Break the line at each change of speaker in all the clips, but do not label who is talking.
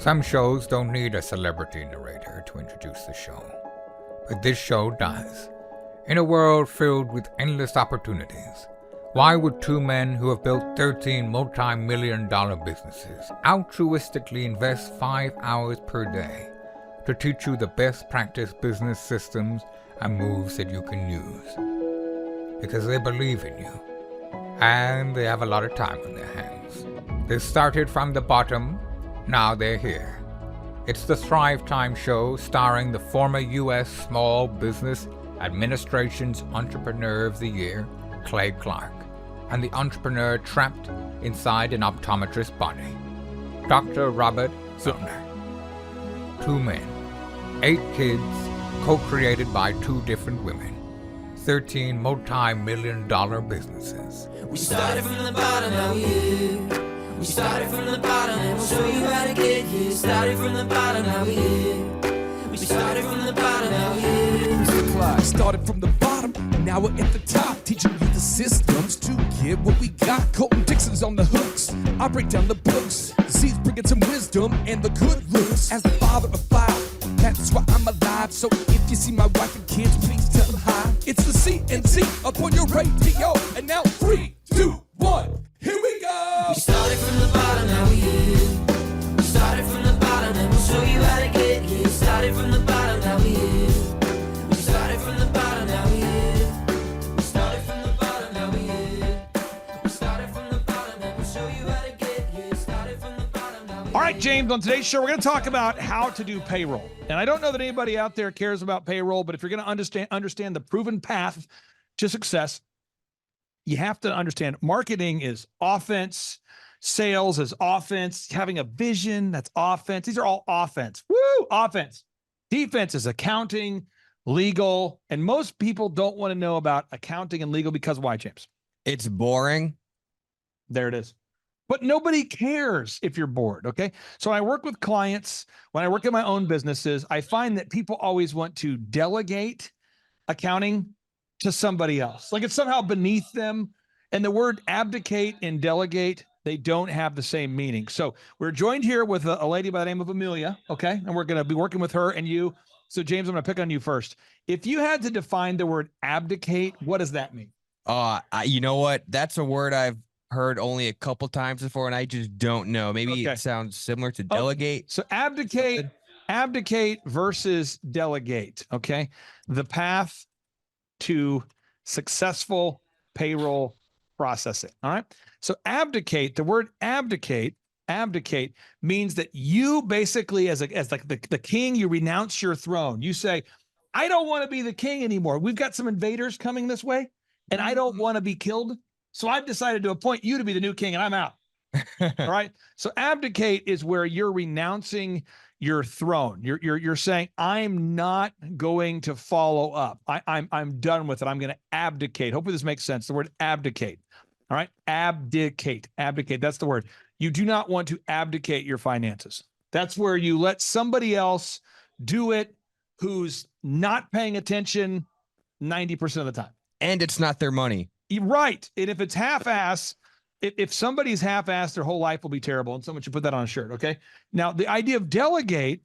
Some shows don't need a celebrity narrator to introduce the show, but this show does. In a world filled with endless opportunities, why would two men who have built 13 multi-million-dollar businesses altruistically invest 5 hours per day to teach you the best practice business systems and moves that you can use? Because they believe in you, and they have a lot of time on their hands. They started from the bottom, now they're here. It's the Thrive Time Show starring the former U.S. Small Business Administration's Entrepreneur of the Year, Clay Clark, and the entrepreneur trapped inside an optometrist's body, Dr. Robert Zillner. 2 men, 8 kids, co-created by 2 different women, 13 multi-million-dollar businesses.
We started from the bottom, now we're here. We started from the bottom, and we'll show you how to get here. Started from the bottom, now we're here. We started from the bottom, now we're here.
Mr. Clyde started from the bottom, and now we're at the top, teaching you the systems to get what we got. Colton Dixon's on the hooks, I break down the books. Z's bringing some wisdom and the good looks. As the father of 5, that's why I'm alive. So if you see my wife and kids, please tell them hi. It's the CNC up on your radio, and now 3, 2, 1, here we go.
We started from the bottom, now we're here. We started from the bottom, and we'll show you how to get here. Started from the bottom, now we're here. We started from the bottom, now we're here. We started from the bottom, now we're here. We started from the bottom, and we'll show you how to get here. Started from the bottom, now we're here.
All right, James, on today's show, we're going to talk about how to do payroll. And I don't know that anybody out there cares about payroll, but if you're going to understand the proven path to success, you have to understand marketing is offense, sales is offense, having a vision, that's offense. These are all offense. Woo, offense. Defense is accounting, legal, and most people don't want to know about accounting and legal because why, James?
It's boring.
There it is. But nobody cares if you're bored, okay? So when I work with clients, when I work in my own businesses, I find that people always want to delegate accounting to somebody else. Like it's somehow beneath them. And the word abdicate and delegate, they don't have the same meaning. So we're joined here with a lady by the name of Amelia, okay? And we're going to be working with her and you. So James, I'm going to pick on you first. If you had to define the word abdicate, what does that mean?
You know what? That's a word I've heard only a couple times before, and I just don't know. Maybe It sounds similar to delegate.
So abdicate versus delegate, okay? The path to successful payroll processing. All right. So abdicate, the word abdicate means that you basically as like the king, you renounce your throne. You say, I don't want to be the king anymore. We've got some invaders coming this way and I don't want to be killed. So I've decided to appoint you to be the new king and I'm out. All right. So abdicate is where you're renouncing your throne. You're saying, I'm not going to follow up. I'm done with it. I'm going to abdicate. Hopefully this makes sense. The word abdicate. All right. Abdicate. That's the word. You do not want to abdicate your finances. That's where you let somebody else do it who's not paying attention 90% of the time.
And it's not their money.
Right. And if it's half-ass, if somebody's half-assed, their whole life will be terrible. And someone should put that on a shirt. Okay. Now the idea of delegate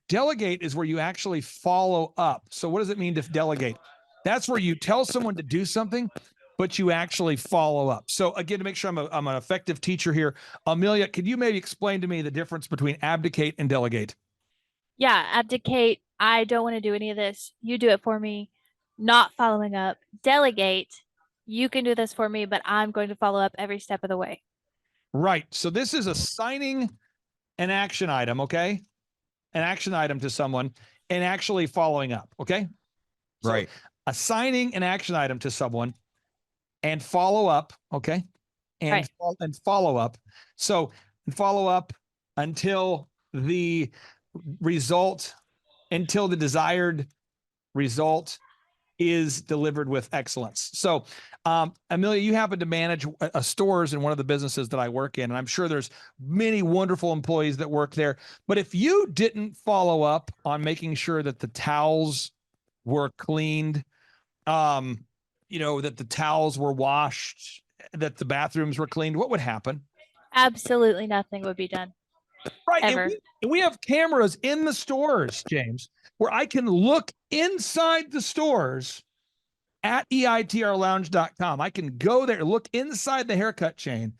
is where you actually follow up. So what does it mean to delegate? That's where you tell someone to do something, but you actually follow up. So again, to make sure I'm an effective teacher here, Amelia, could you maybe explain to me the difference between abdicate and delegate?
Yeah. Abdicate. I don't want to do any of this. You do it for me. Not following up. Delegate. You can do this for me, but I'm going to follow up every step of the way.
Right. So this is assigning an action item, okay? An action item to someone and actually following up, okay? So
right.
Assigning an action item to someone and follow up, okay? And follow up. So follow up until the desired result is delivered with excellence. So, Amelia, you happen to manage stores in one of the businesses that I work in, and I'm sure there's many wonderful employees that work there. But if you didn't follow up on making sure that the towels were cleaned, that the towels were washed, that the bathrooms were cleaned, what would happen?
Absolutely nothing would be done.
Right.
Ever.
And we have cameras in the stores, James, where I can look inside the stores at eitrlounge.com. I can go there, look inside the haircut chain.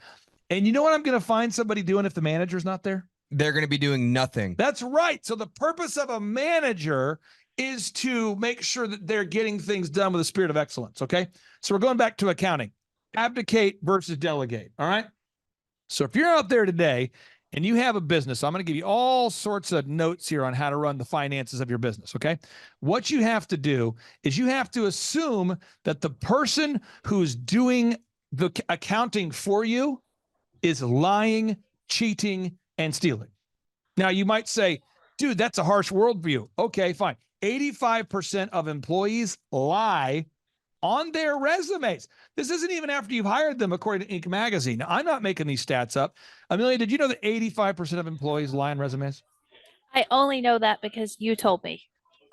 And you know what I'm going to find somebody doing if the manager's not there?
They're going to be doing nothing.
That's right. So the purpose of a manager is to make sure that they're getting things done with a spirit of excellence. Okay. So we're going back to accounting. Abdicate versus delegate. All right. So if you're out there today and you have a business, I'm going to give you all sorts of notes here on how to run the finances of your business. Okay. What you have to do is you have to assume that the person who's doing the accounting for you is lying, cheating, and stealing. Now, you might say, dude, that's a harsh worldview. Okay, fine. 85% of employees lie on their resumes. This isn't even after you've hired them, according to Inc. magazine. Now, I'm not making these stats up. Amelia, did you know that 85% of employees lie on resumes?
I only know that because you told me.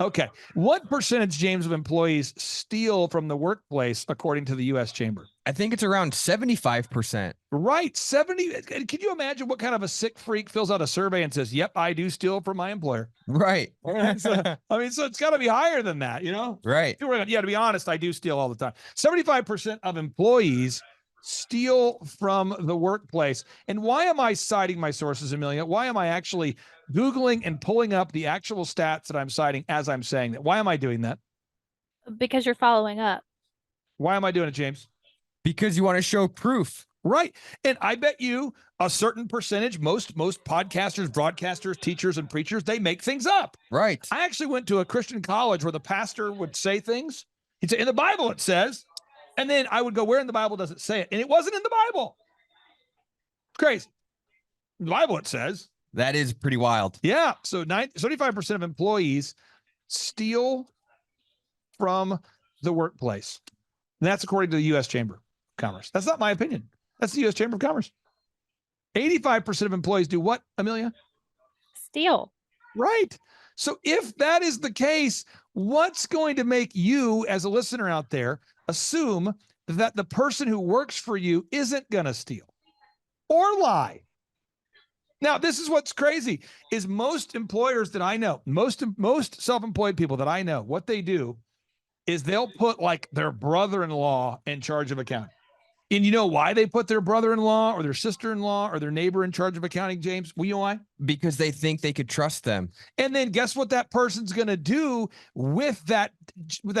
Okay. What percentage, James, of employees steal from the workplace, according to the U.S. Chamber?
I think it's around 75%.
Right. 70. Can you imagine what kind of a sick freak fills out a survey and says, yep, I do steal from my employer?
Right.
So it's got to be higher than that, you know?
Right.
Yeah, to be honest, I do steal all the time. 75% of employees steal from the workplace. And why am I citing my sources, Amelia? Why am I actually Googling and pulling up the actual stats that I'm citing as I'm saying that? Why am I doing that?
Because you're following up.
Why am I doing it, James?
Because you want to show proof.
Right. And I bet you a certain percentage, most podcasters, broadcasters, teachers, and preachers, they make things up.
Right.
I actually went to a Christian college where the pastor would say things. He'd say, in the Bible it says, and then I would go, where in the Bible does it say it? And it wasn't in the Bible. It's crazy. In the Bible it says.
That is pretty wild.
Yeah. So 75% of employees steal from the workplace. And that's according to the U.S. Chamber of Commerce. That's not my opinion. That's the U.S. Chamber of Commerce. 85% of employees do what, Amelia?
Steal.
Right. So if that is the case, what's going to make you, as a listener out there, assume that the person who works for you isn't going to steal or lie? Now, this is what's crazy is most employers that I know, most self-employed people that I know, what they do is they'll put like their brother-in-law in charge of accounting. And you know why they put their brother-in-law or their sister-in-law or their neighbor in charge of accounting, James? Will you know why?
Because they think they could trust them.
And then guess what that person's going to do with that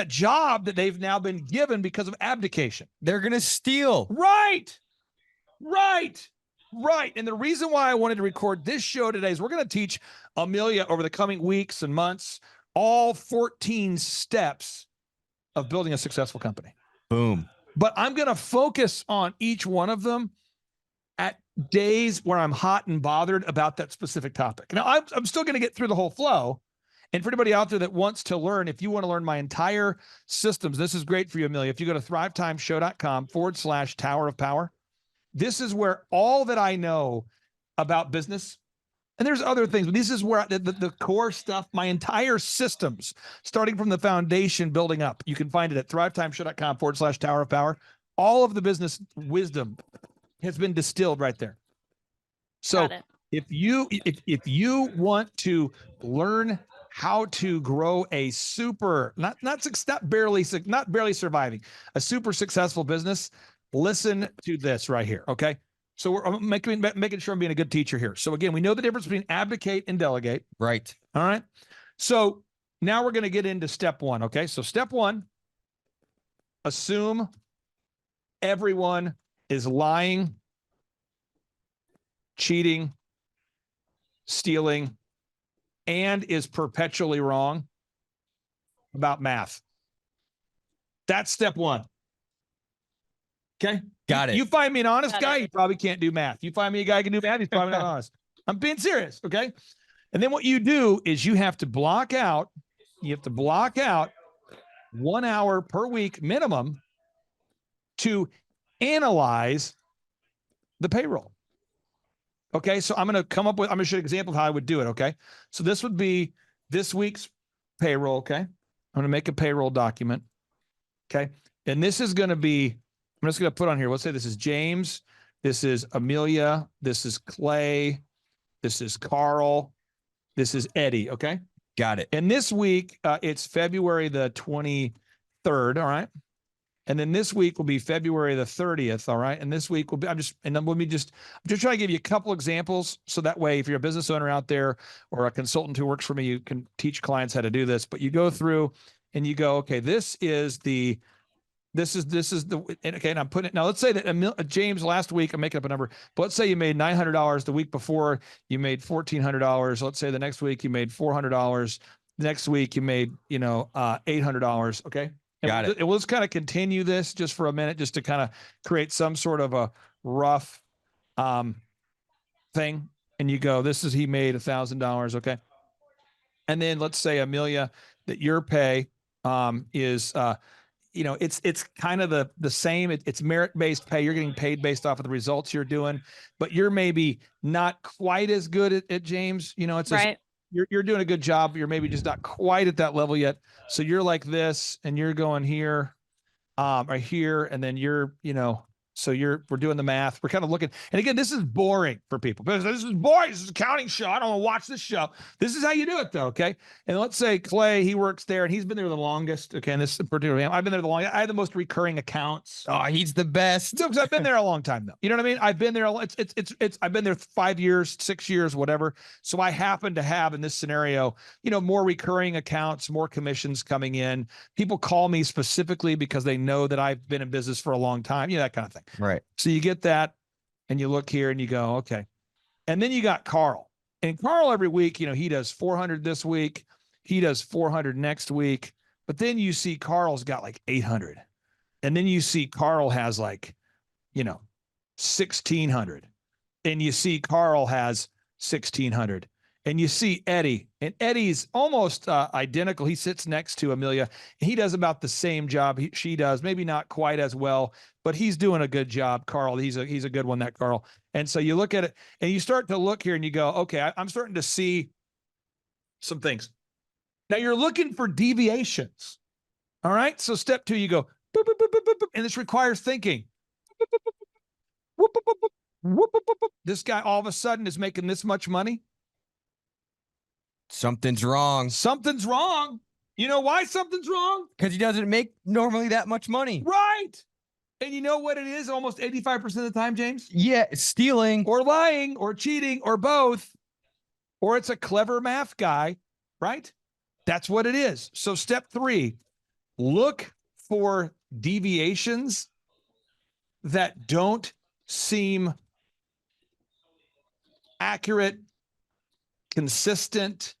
job that they've now been given because of abdication?
They're going to steal.
Right. And the reason why I wanted to record this show today is we're going to teach Amelia over the coming weeks and months all 14 steps of building a successful company.
Boom.
But I'm going to focus on each one of them at days where I'm hot and bothered about that specific topic. Now, I'm still going to get through the whole flow. And for anybody out there that wants to learn, if you want to learn my entire systems, this is great for you, Amelia. If you go to thrivetimeshow.com/Tower of Power, this is where all that I know about business, and there's other things, but this is where the core stuff, my entire systems, starting from the foundation, building up. You can find it at thrivetimeshow.com/Tower of Power. All of the business wisdom has been distilled right there. So if you want to learn how to grow a super, not barely surviving, a super successful business, listen to this right here. Okay. So I'm making sure I'm being a good teacher here. So again, we know the difference between abdicate and delegate.
Right.
All right. So now we're going to get into step one. Okay. So step one, assume everyone is lying, cheating, stealing, and is perpetually wrong about math. That's step one. Okay.
Got it.
You find me an honest guy, he probably can't do math. You find me a guy who can do math, he's probably not honest. I'm being serious. Okay. And then what you do is you have to block out 1 hour per week minimum to analyze the payroll. Okay. So I'm going to show you an example of how I would do it. Okay. So this would be this week's payroll. Okay. I'm going to make a payroll document. Okay. And this is going to be, I'm just going to put on here, let's say this is James, this is Amelia, this is Clay, This is Carl. This is Eddie. Okay.
Got it.
And this week, it's February the 23rd. All right. And then this week will be February the 30th. All right. And this week will be, I'm just trying to give you a couple examples. So that way, if you're a business owner out there or a consultant who works for me, you can teach clients how to do this. But you go through and you go, okay, this is the, okay. And I'm putting it now. Let's say that James last week, I'm making up a number, but let's say you made $900 the week before, you made $1,400. Let's say the next week you made $400. Next week you made, $800. Okay.
Got it.
We'll just kind of continue this just for a minute, just to kind of create some sort of a rough thing. And you go, he made $1,000. Okay. And then let's say, Amelia, that your pay is, it's kind of the same. It's merit-based pay. You're getting paid based off of the results you're doing, but you're maybe not quite as good at James. It's
Right.
You're doing a good job. You're maybe just not quite at that level yet. So you're like this, and you're going here, or here, and then so we're doing the math. We're kind of looking, and again, this is boring for people. This is boring. This is an accounting show. I don't want to watch this show. This is how you do it, though. Okay. And let's say Clay, he works there, and he's been there the longest. Okay. And this particular, I've been there the longest. I have the most recurring accounts.
Oh, he's the best.
Because I've been there a long time, though. You know what I mean? I've been there. I've been there 5 years, 6 years, whatever. So I happen to have in this scenario, more recurring accounts, more commissions coming in. People call me specifically because they know that I've been in business for a long time. That kind of thing.
Right.
So you get that, and you look here and you go, okay. And then you got Carl. And Carl every week, he does 400 this week. He does 400 next week. But then you see Carl's got like 800. And then you see Carl has like, 1,600. And you see Carl has 1,600. And you see Eddie, and Eddie's almost identical. He sits next to Amelia. He does about the same job she does, maybe not quite as well, but he's doing a good job. Carl, he's a good one, that Carl. And so you look at it, and you start to look here, and you go, okay, I'm starting to see some things. Now you're looking for deviations. All right. So step 2, you go, boop, boop, boop, boop, boop, boop, and this requires thinking. Boop, boop, boop, boop, whoop, boop, boop, boop, whoop, boop, boop, boop. This guy all of a sudden is making this much money.
Something's wrong.
Something's wrong. You know why something's wrong?
Because he doesn't make normally that much money.
Right. And you know what it is almost 85% of the time, James?
Yeah, stealing.
Or lying or cheating or both. Or it's a clever math guy, right? That's what it is. So step 3, look for deviations that don't seem accurate, consistent,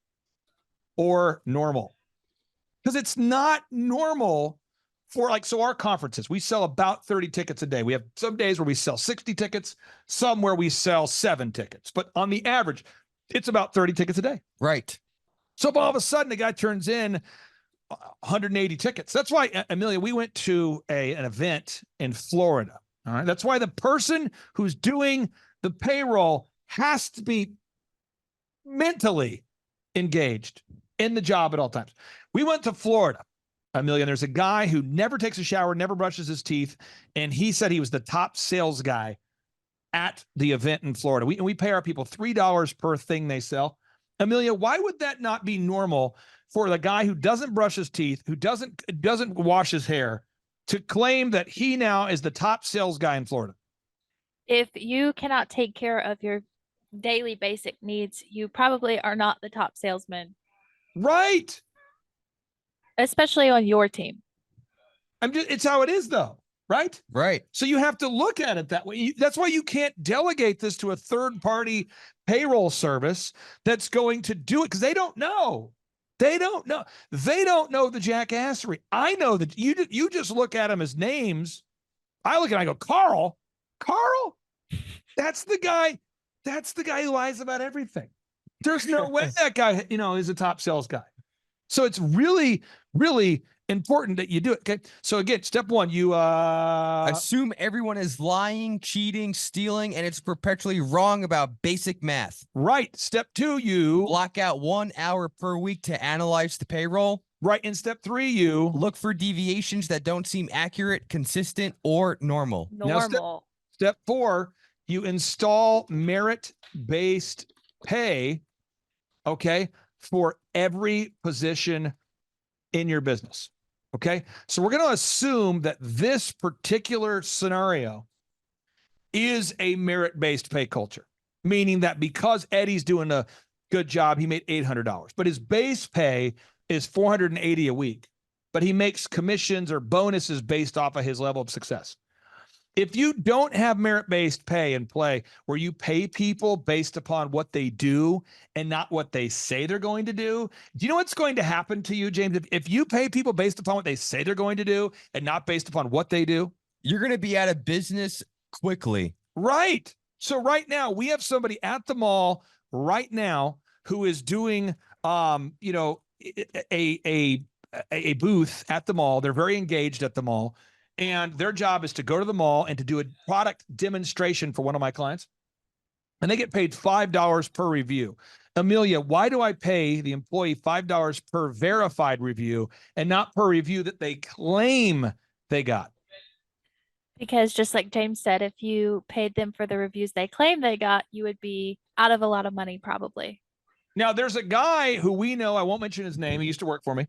or normal. Because it's not normal for our conferences. We sell about 30 tickets a day. We have some days where we sell 60 tickets, some where we sell 7 tickets. But on the average, it's about 30 tickets a day.
Right.
So all of a sudden, the guy turns in 180 tickets. That's why, Amelia, we went to an event in Florida. All right. That's why the person who's doing the payroll has to be mentally engaged in the job at all times. We went to Florida, Amelia, and there's a guy who never takes a shower, never brushes his teeth, and he said he was the top sales guy at the event in Florida. We pay our people $3 per thing they sell. Amelia, why would that not be normal for the guy who doesn't brush his teeth, who doesn't wash his hair, to claim that he now is the top sales guy in Florida?
If you cannot take care of your daily basic needs, you probably are not the top salesman,
Right.
especially on your team.
It's how it is, though, right?
Right.
So you have to look at it that way. That's why you can't delegate this to a third-party payroll service that's going to do it, because they don't know. They don't know. They don't know the jackassery. I know that you just look at them as names. I look at it, I go, Carl, that's the guy. That's the guy who lies about everything. There's no way that guy, is a top sales guy. So it's really, really important that you do it. Okay. So again, step 1, you
assume everyone is lying, cheating, stealing, and it's perpetually wrong about basic math.
Right. Step 2, you
Block out 1 hour per week to analyze the payroll.
Right. In step 3, you
Look for deviations that don't seem accurate, consistent, or normal.
Now,
Normal.
step 4, you install merit-based pay, okay, for every position in your business. Okay. So we're going to assume that this particular scenario is a merit-based pay culture, meaning that because Eddie's doing a good job, he made $800, but his base pay is $480 a week, but he makes commissions or bonuses based off of his level of success. If you don't have merit-based pay in play where you pay people based upon what they do and not what they say they're going to do you know what's going to happen to you, James? If you pay people based upon what they say they're going to do and not based upon what they do,
you're going to be out of business quickly.
Right. So right now we have somebody at the mall right now who is doing, you know, a booth at the mall. They're very engaged at the mall, and their job is to go to the mall and to do a product demonstration for one of my clients. And they get paid $5 per review. Amelia, why do I pay the employee $5 per verified review and not per review that they claim they got?
Because just like James said, if you paid them for the reviews they claim they got, you would be out of a lot of money probably.
Now, there's a guy who we know, I won't mention his name, he used to work for me.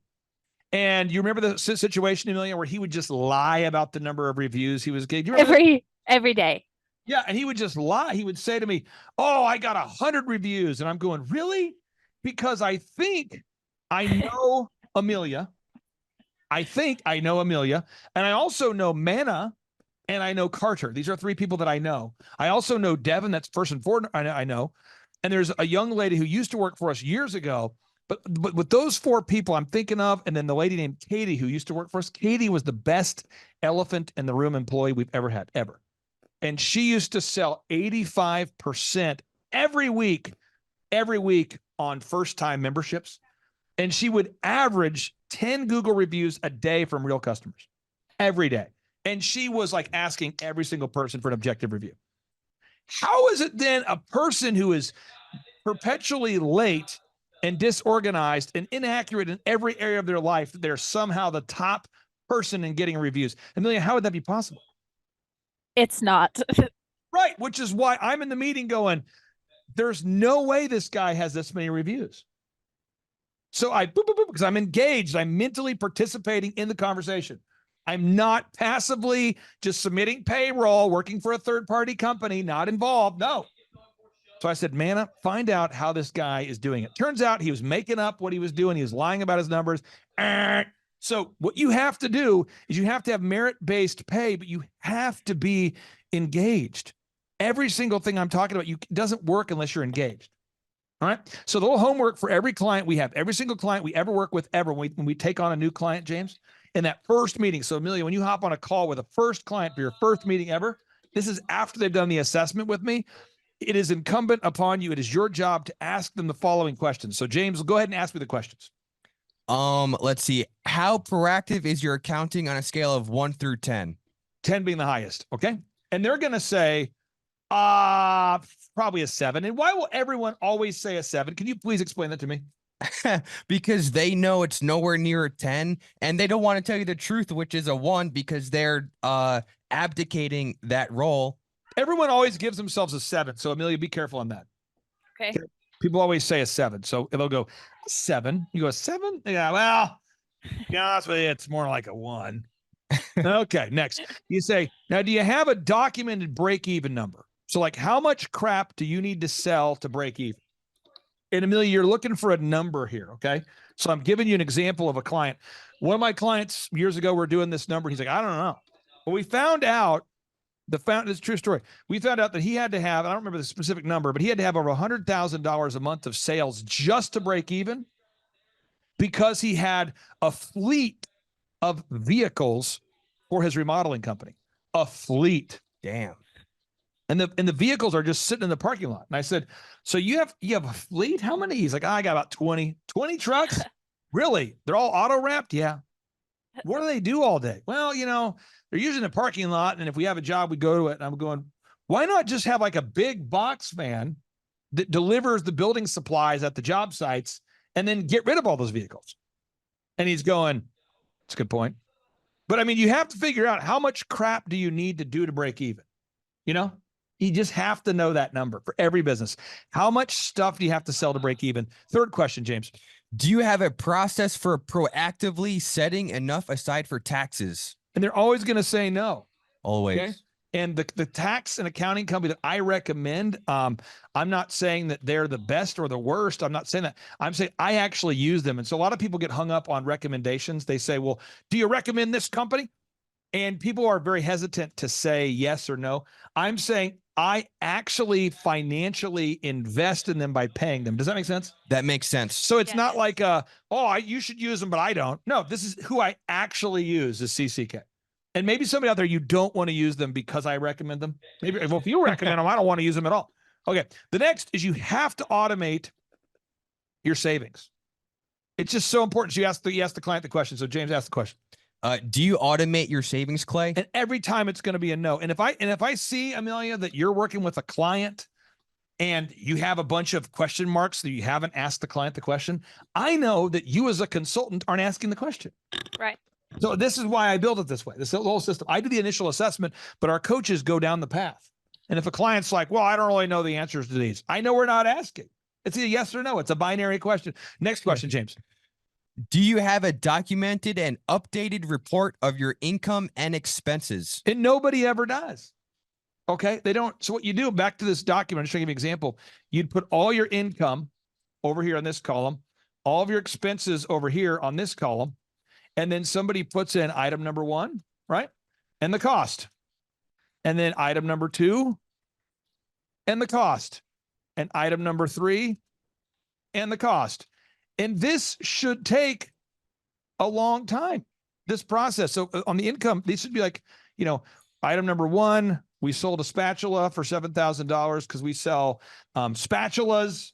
And you remember the situation, Amelia, where he would just lie about the number of reviews he was getting?
Every day.
Yeah, and he would just lie. He would say to me, oh, I got 100 reviews. And I'm going, really? Because I think I know Amelia. I think I know Amelia. And I also know Manna. And I know Carter. These are three people that I know. I also know Devin. That's person four I know. And there's a young lady who used to work for us years ago. But with those four people I'm thinking of, and then the lady named Katie who used to work for us, Katie was the best elephant in the room employee we've ever had, ever. And she used to sell 85% every week on first-time memberships. And she would average 10 Google reviews a day from real customers every day. And she was like asking every single person for an objective review. How is it then a person who is perpetually late and disorganized and inaccurate in every area of their life, that they're somehow the top person in getting reviews? Amelia, how would that be possible?
It's not.
Right, which is why I'm in the meeting going, there's no way this guy has this many reviews. So I, because I'm engaged, I'm mentally participating in the conversation. I'm not passively just submitting payroll, working for a third-party company, not involved. No. So I said, Manna, find out how this guy is doing it. Turns out he was making up what he was doing. He was lying about his numbers. So what you have to do is you have to have merit-based pay, but you have to be engaged. Every single thing I'm talking about doesn't work unless you're engaged. All right. So the little homework for every client we have, every single client we ever work with ever, when we take on a new client, James, in that first meeting. So Amelia, when you hop on a call with a first client for your first meeting ever, this is after they've done the assessment with me. It is incumbent upon you. It is your job to ask them the following questions. So James, go ahead and ask me the questions.
Let's see. How proactive is your accounting on a scale of 1 through 10?
10 being the highest. Okay. And they're going to say, probably a 7. And why will everyone always say a 7? Can you please explain that to me?
Because they know it's nowhere near a 10, and they don't want to tell you the truth, which is a 1, because they're abdicating that role.
Everyone always gives themselves a 7. So Amelia, be careful on that.
Okay.
People always say a 7. So they'll go 7. You go a 7? Yeah. Well, to be honest with you, it's more like a 1. Okay. Next, you say, now, do you have a documented break-even number? So like, how much crap do you need to sell to break even? And Amelia, you're looking for a number here, okay? So I'm giving you an example of a client. One of my clients years ago, we're doing this number. He's like, I don't know. But we found out, it's a true story. We found out that he had to have, I don't remember the specific number, but he had to have over $100,000 a month of sales just to break even, because he had a fleet of vehicles for his remodeling company. A fleet.
Damn.
And the vehicles are just sitting in the parking lot. And I said, so you have a fleet? How many? He's like, I got about 20 trucks. Really? They're all auto wrapped? Yeah. What do they do all day? Well, they're using the parking lot. And if we have a job, we go to it. And I'm going, why not just have like a big box van that delivers the building supplies at the job sites and then get rid of all those vehicles? And he's going, that's a good point. But I mean, you have to figure out how much crap do you need to do to break even, You just have to know that number for every business. How much stuff do you have to sell to break even? Third question, James.
Do you have a process for proactively setting enough aside for taxes?
And they're always going to say no.
Always.
Okay. And the tax and accounting company that I recommend, I'm not saying that they're the best or the worst. I'm not saying that. I'm saying I actually use them. And so a lot of people get hung up on recommendations. They say, well, do you recommend this company? And people are very hesitant to say yes or no. I'm saying I actually financially invest in them by paying them. Does that make sense?
That makes sense.
So it's
Yes.
not like, you should use them, but I don't. No, this is who I actually use is CCK. And maybe somebody out there, you don't want to use them because I recommend them. Maybe, well, if you recommend them, I don't want to use them at all. Okay. The next is you have to automate your savings. It's just so important. So you ask the client the question. So James asked the question.
Do you automate your savings, Clay?
And every time it's going to be a no. And if I see, Amelia, that you're working with a client and you have a bunch of question marks that you haven't asked the client the question, I know that you as a consultant aren't asking the question.
Right.
So this is why I built it this way. This whole system. I do the initial assessment, but our coaches go down the path. And if a client's like, well, I don't really know the answers to these, I know we're not asking. It's either yes or no. It's a binary question. Next question, James.
Do you have a documented and updated report of your income and expenses?
And nobody ever does. Okay. They don't. So what you do, back to this document, I'm just going to give you an example. You'd put all your income over here on this column, all of your expenses over here on this column. And then somebody puts in item number 1, right? And the cost. And then item number 2 and the cost. And item number 3 and the cost. And this should take a long time, this process. So on the income, these should be like, item number 1, we sold a spatula for $7,000 because we sell spatulas.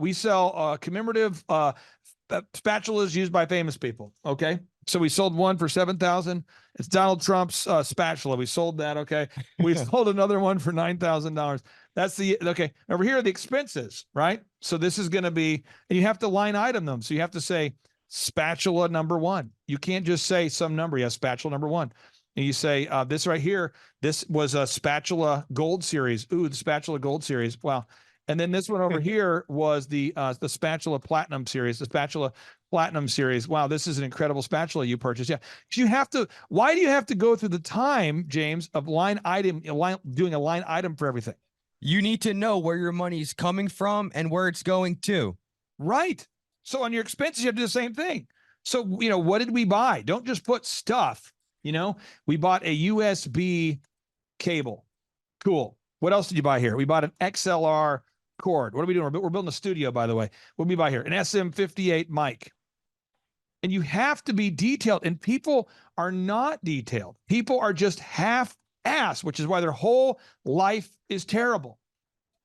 We sell commemorative spatulas used by famous people. Okay. So we sold one for $7,000. It's Donald Trump's spatula. We sold that. Okay. We sold another one for $9,000. That's okay. Over here are the expenses, right? So this is going to be, and you have to line item them. So you have to say spatula number 1. You can't just say some number. You have spatula number 1. And you say, this right here, this was a spatula gold series. Ooh, the spatula gold series. Wow. And then this one over here was the spatula platinum series, the spatula platinum series. Wow, this is an incredible spatula you purchased. Yeah, why do you have to go through the time, James, of doing a line item for everything?
You need to know where your money's coming from and where it's going to.
Right. So on your expenses, you have to do the same thing. So, what did we buy? Don't just put stuff, we bought a USB cable. Cool. What else did you buy here? We bought an XLR cord. What are we doing? We're building a studio, by the way. What did we buy here? An SM58 mic. And you have to be detailed. And people are not detailed. People are just half-assed, which is why their whole life is terrible.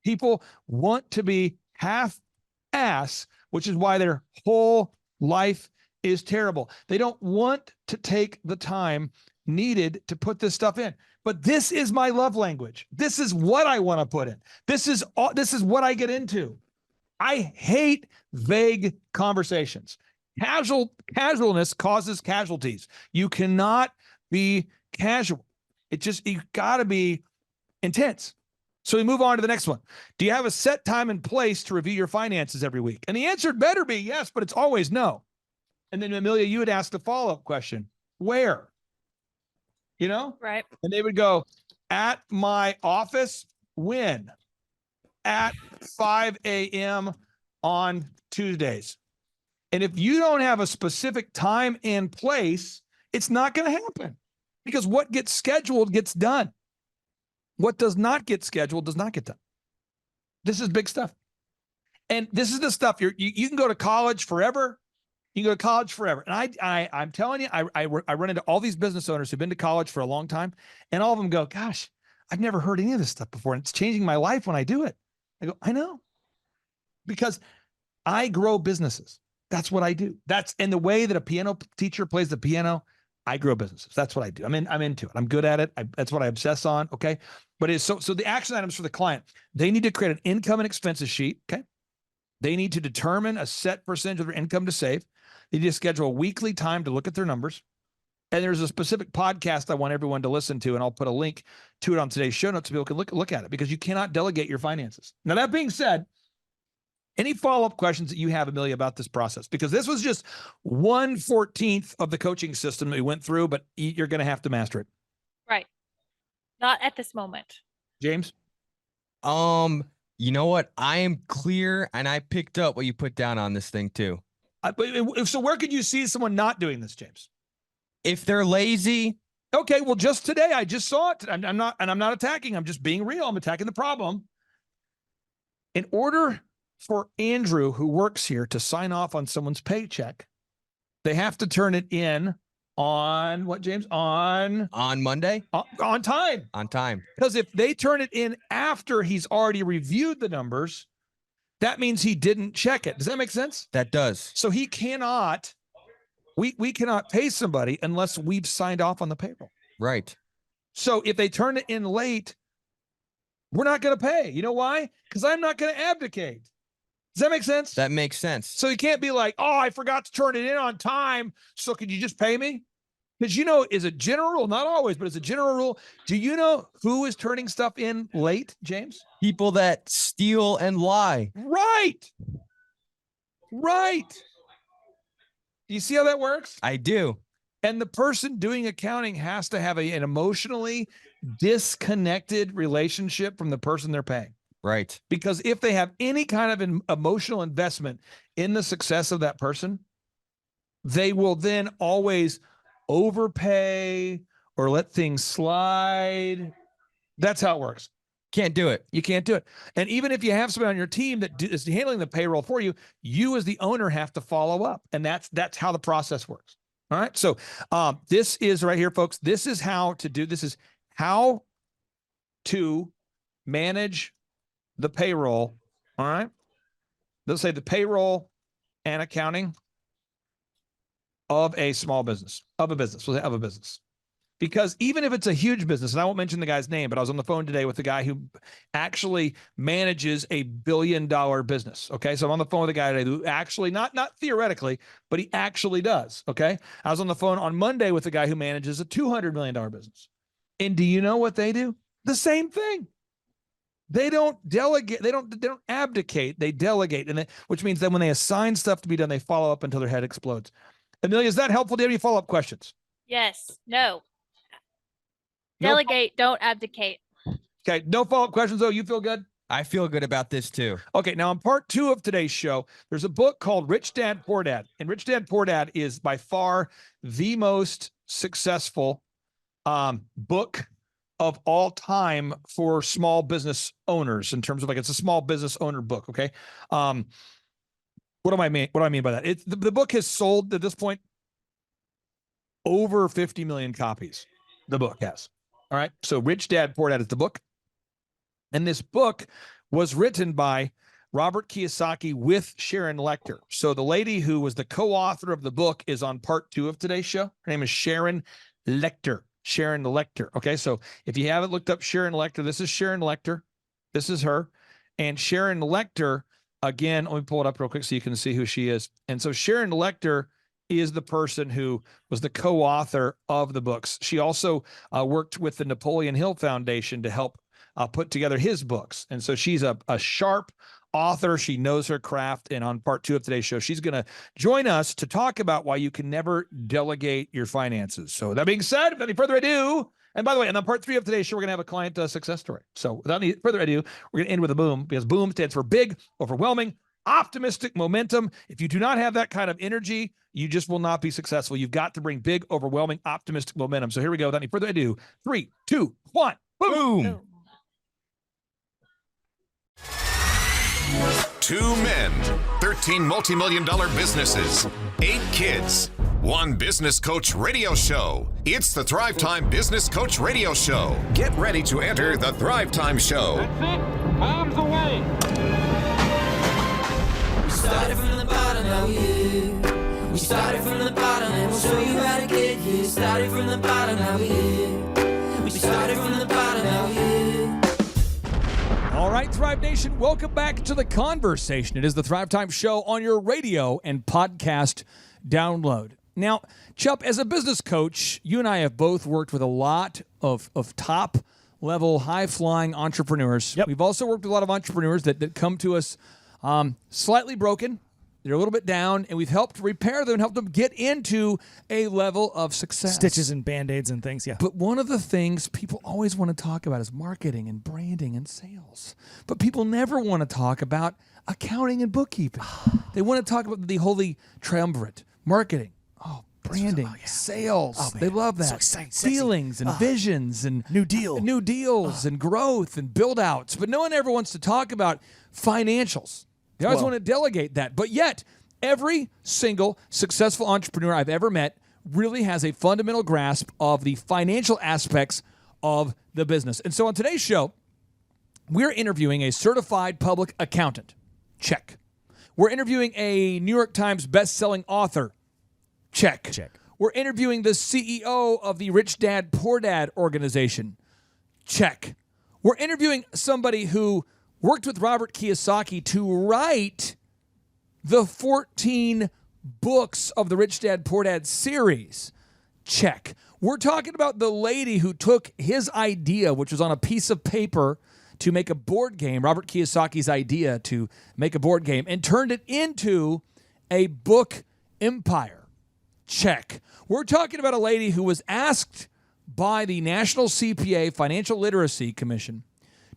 People want to be half-assed, which is why their whole life is terrible. They don't want to take the time needed to put this stuff in. But this is my love language. This is what I want to put in. This is what I get into. I hate vague conversations. Casualness causes casualties. You cannot be casual. You got to be intense. So we move on to the next one. Do you have a set time and place to review your finances every week? And the answer better be yes, but it's always no. And then Amelia, you would ask the follow-up question, where?
Right.
And they would go, at my office, when? At 5 a.m. on Tuesdays. And if you don't have a specific time and place, it's not going to happen, because what gets scheduled gets done. What does not get scheduled does not get done. This is big stuff. And this is the stuff you can go to college forever. You can go to college forever. And I'm telling you, I run into all these business owners who've been to college for a long time, and all of them go, gosh, I've never heard any of this stuff before. And it's changing my life when I do it. I go, I know, because I grow businesses. That's what I do. And the way that a piano teacher plays the piano, I grow businesses. That's what I do. I'm into it. I'm good at it. That's what I obsess on. Okay. But so the action items for the client, they need to create an income and expenses sheet. Okay. They need to determine a set percentage of their income to save. They need to schedule a weekly time to look at their numbers. And there's a specific podcast I want everyone to listen to, and I'll put a link to it on today's show notes so people can look at it, because you cannot delegate your finances. Now, that being said, any follow-up questions that you have, Amelia, about this process? Because this was just 1/14 of the coaching system that we went through, but you're going to have to master it.
Right. Not at this moment.
James?
You know what? I am clear, and I picked up what you put down on this thing too.
So where could you see someone not doing this, James?
If they're lazy,
Okay, well, just today, I just saw it. I'm not attacking. I'm just being real. I'm attacking the problem. In order for Andrew, who works here, to sign off on someone's paycheck, they have to turn it in on what, James? On
Monday,
on time.
on time.
Because if they turn it in after he's already reviewed the numbers, that means he didn't check it. Does that make sense?
That does.
So he cannot, we cannot pay somebody unless we've signed off on the payroll.
Right.
So if they turn it in late, we're not going to pay. You know why? Because I'm not going to abdicate. Does that make sense?
That makes sense.
So you can't be like, oh, I forgot to turn it in on time, so could you just pay me? Because, you know, as a general rule, not always, but as a general rule, do you know who is turning stuff in late, James?
People that steal and lie.
Right. Right. Do you see how that works?
I do.
And the person doing accounting has to have an emotionally disconnected relationship from the person they're paying.
Right.
Because if they have any kind of an emotional investment in the success of that person, they will then always overpay or let things slide. That's how it works.
Can't do it.
You can't do it. And even if you have somebody on your team that is handling the payroll for you, you as the owner have to follow up. And that's how the process works. All right. So this is right here, folks. This is how to do. This is how to manage the payroll. All right. Let's say the payroll and accounting of a small business, of a business. We'll say of a business. Because even if it's a huge business, and I won't mention the guy's name, but I was on the phone today with the guy who actually manages $1 billion business. Okay. So I'm on the phone with a guy today who actually, not theoretically, but he actually does. Okay. I was on the phone on Monday with a guy who manages a $200 million business. And do you know what they do? The same thing. They don't delegate. They don't abdicate. They delegate. And which means that when they assign stuff to be done, they follow up until their head explodes. Amelia, is that helpful? Do you have any follow-up questions?
Yes. No.
No.
Delegate, don't abdicate.
Okay. No follow-up questions, though. You feel good?
I feel good about this too.
Okay. Now, on part 2 of today's show, there's a book called Rich Dad, Poor Dad. And Rich Dad, Poor Dad is by far the most successful book of all time for small business owners, in terms of, like, it's a small business owner book. Okay. What do I mean by that? The book has sold at this point over 50 million copies. The book has. All right. So Rich Dad, Poor Dad is the book. And this book was written by Robert Kiyosaki with Sharon Lechter. So the lady who was the co-author of the book is on part 2 of today's show. Her name is Sharon Lechter. Sharon Lechter. Okay. So if you haven't looked up Sharon Lechter, this is Sharon Lechter. This is her. And Sharon Lechter, again, let me pull it up real quick so you can see who she is. And so Sharon Lechter is the person who was the co-author of the books. She also worked with the Napoleon Hill Foundation to help put together his books. And so she's a sharp author. She knows her craft. And on part 2 of today's show, she's going to join us to talk about why you can never delegate your finances. So that being said, without any further ado, and by the way, and on part 3 of today's show, we're going to have a client success story. So without any further ado, we're going to end with a boom, because boom stands for big, overwhelming, optimistic momentum. If you do not have that kind of energy, you just will not be successful. You've got to bring big, overwhelming, optimistic momentum. So here we go. Without any further ado, 3, 2, 1, boom.
Boom.
2 men, 13 multi-million-dollar businesses, 8 kids, 1 business coach radio show. It's the Thrive Time Business Coach Radio Show. Get ready to enter the Thrive Time Show.
Arms away.
We started from the bottom, now we're here. We started from the bottom, and we'll show you how to get here. Started from the bottom, now we're here. We started from the bottom, now we're here.
All right, Thrive Nation, welcome back to the conversation. It is the Thrive Time Show on your radio and podcast download. Now, Chup, as a business coach, you and I have both worked with a lot of top-level, high-flying entrepreneurs.
Yep.
We've also worked with a lot of entrepreneurs that come to us slightly broken. They're a little bit down, and we've helped repair them and help them get into a level of success.
Stitches and Band-Aids and things, yeah.
But one of the things people always want to talk about is marketing and branding and sales. But people never want to talk about accounting and bookkeeping. They want to talk about the holy triumvirate: marketing, branding, sales. They love that.
So exciting, sexy.
Feelings and visions and
New deals
and growth and build outs. But no one ever wants to talk about financials. They always want to delegate that. But yet, every single successful entrepreneur I've ever met really has a fundamental grasp of the financial aspects of the business. And so on today's show, we're interviewing a certified public accountant. Check. We're interviewing a New York Times best-selling author. Check. We're interviewing the CEO of the Rich Dad, Poor Dad organization. Check. We're interviewing somebody who worked with Robert Kiyosaki to write the 14 books of the Rich Dad, Poor Dad series. Check. We're talking about the lady who took his idea, which was on a piece of paper, to make a board game, Robert Kiyosaki's idea to make a board game, and turned it into a book empire. Check. We're talking about a lady who was asked by the National CPA Financial Literacy Commission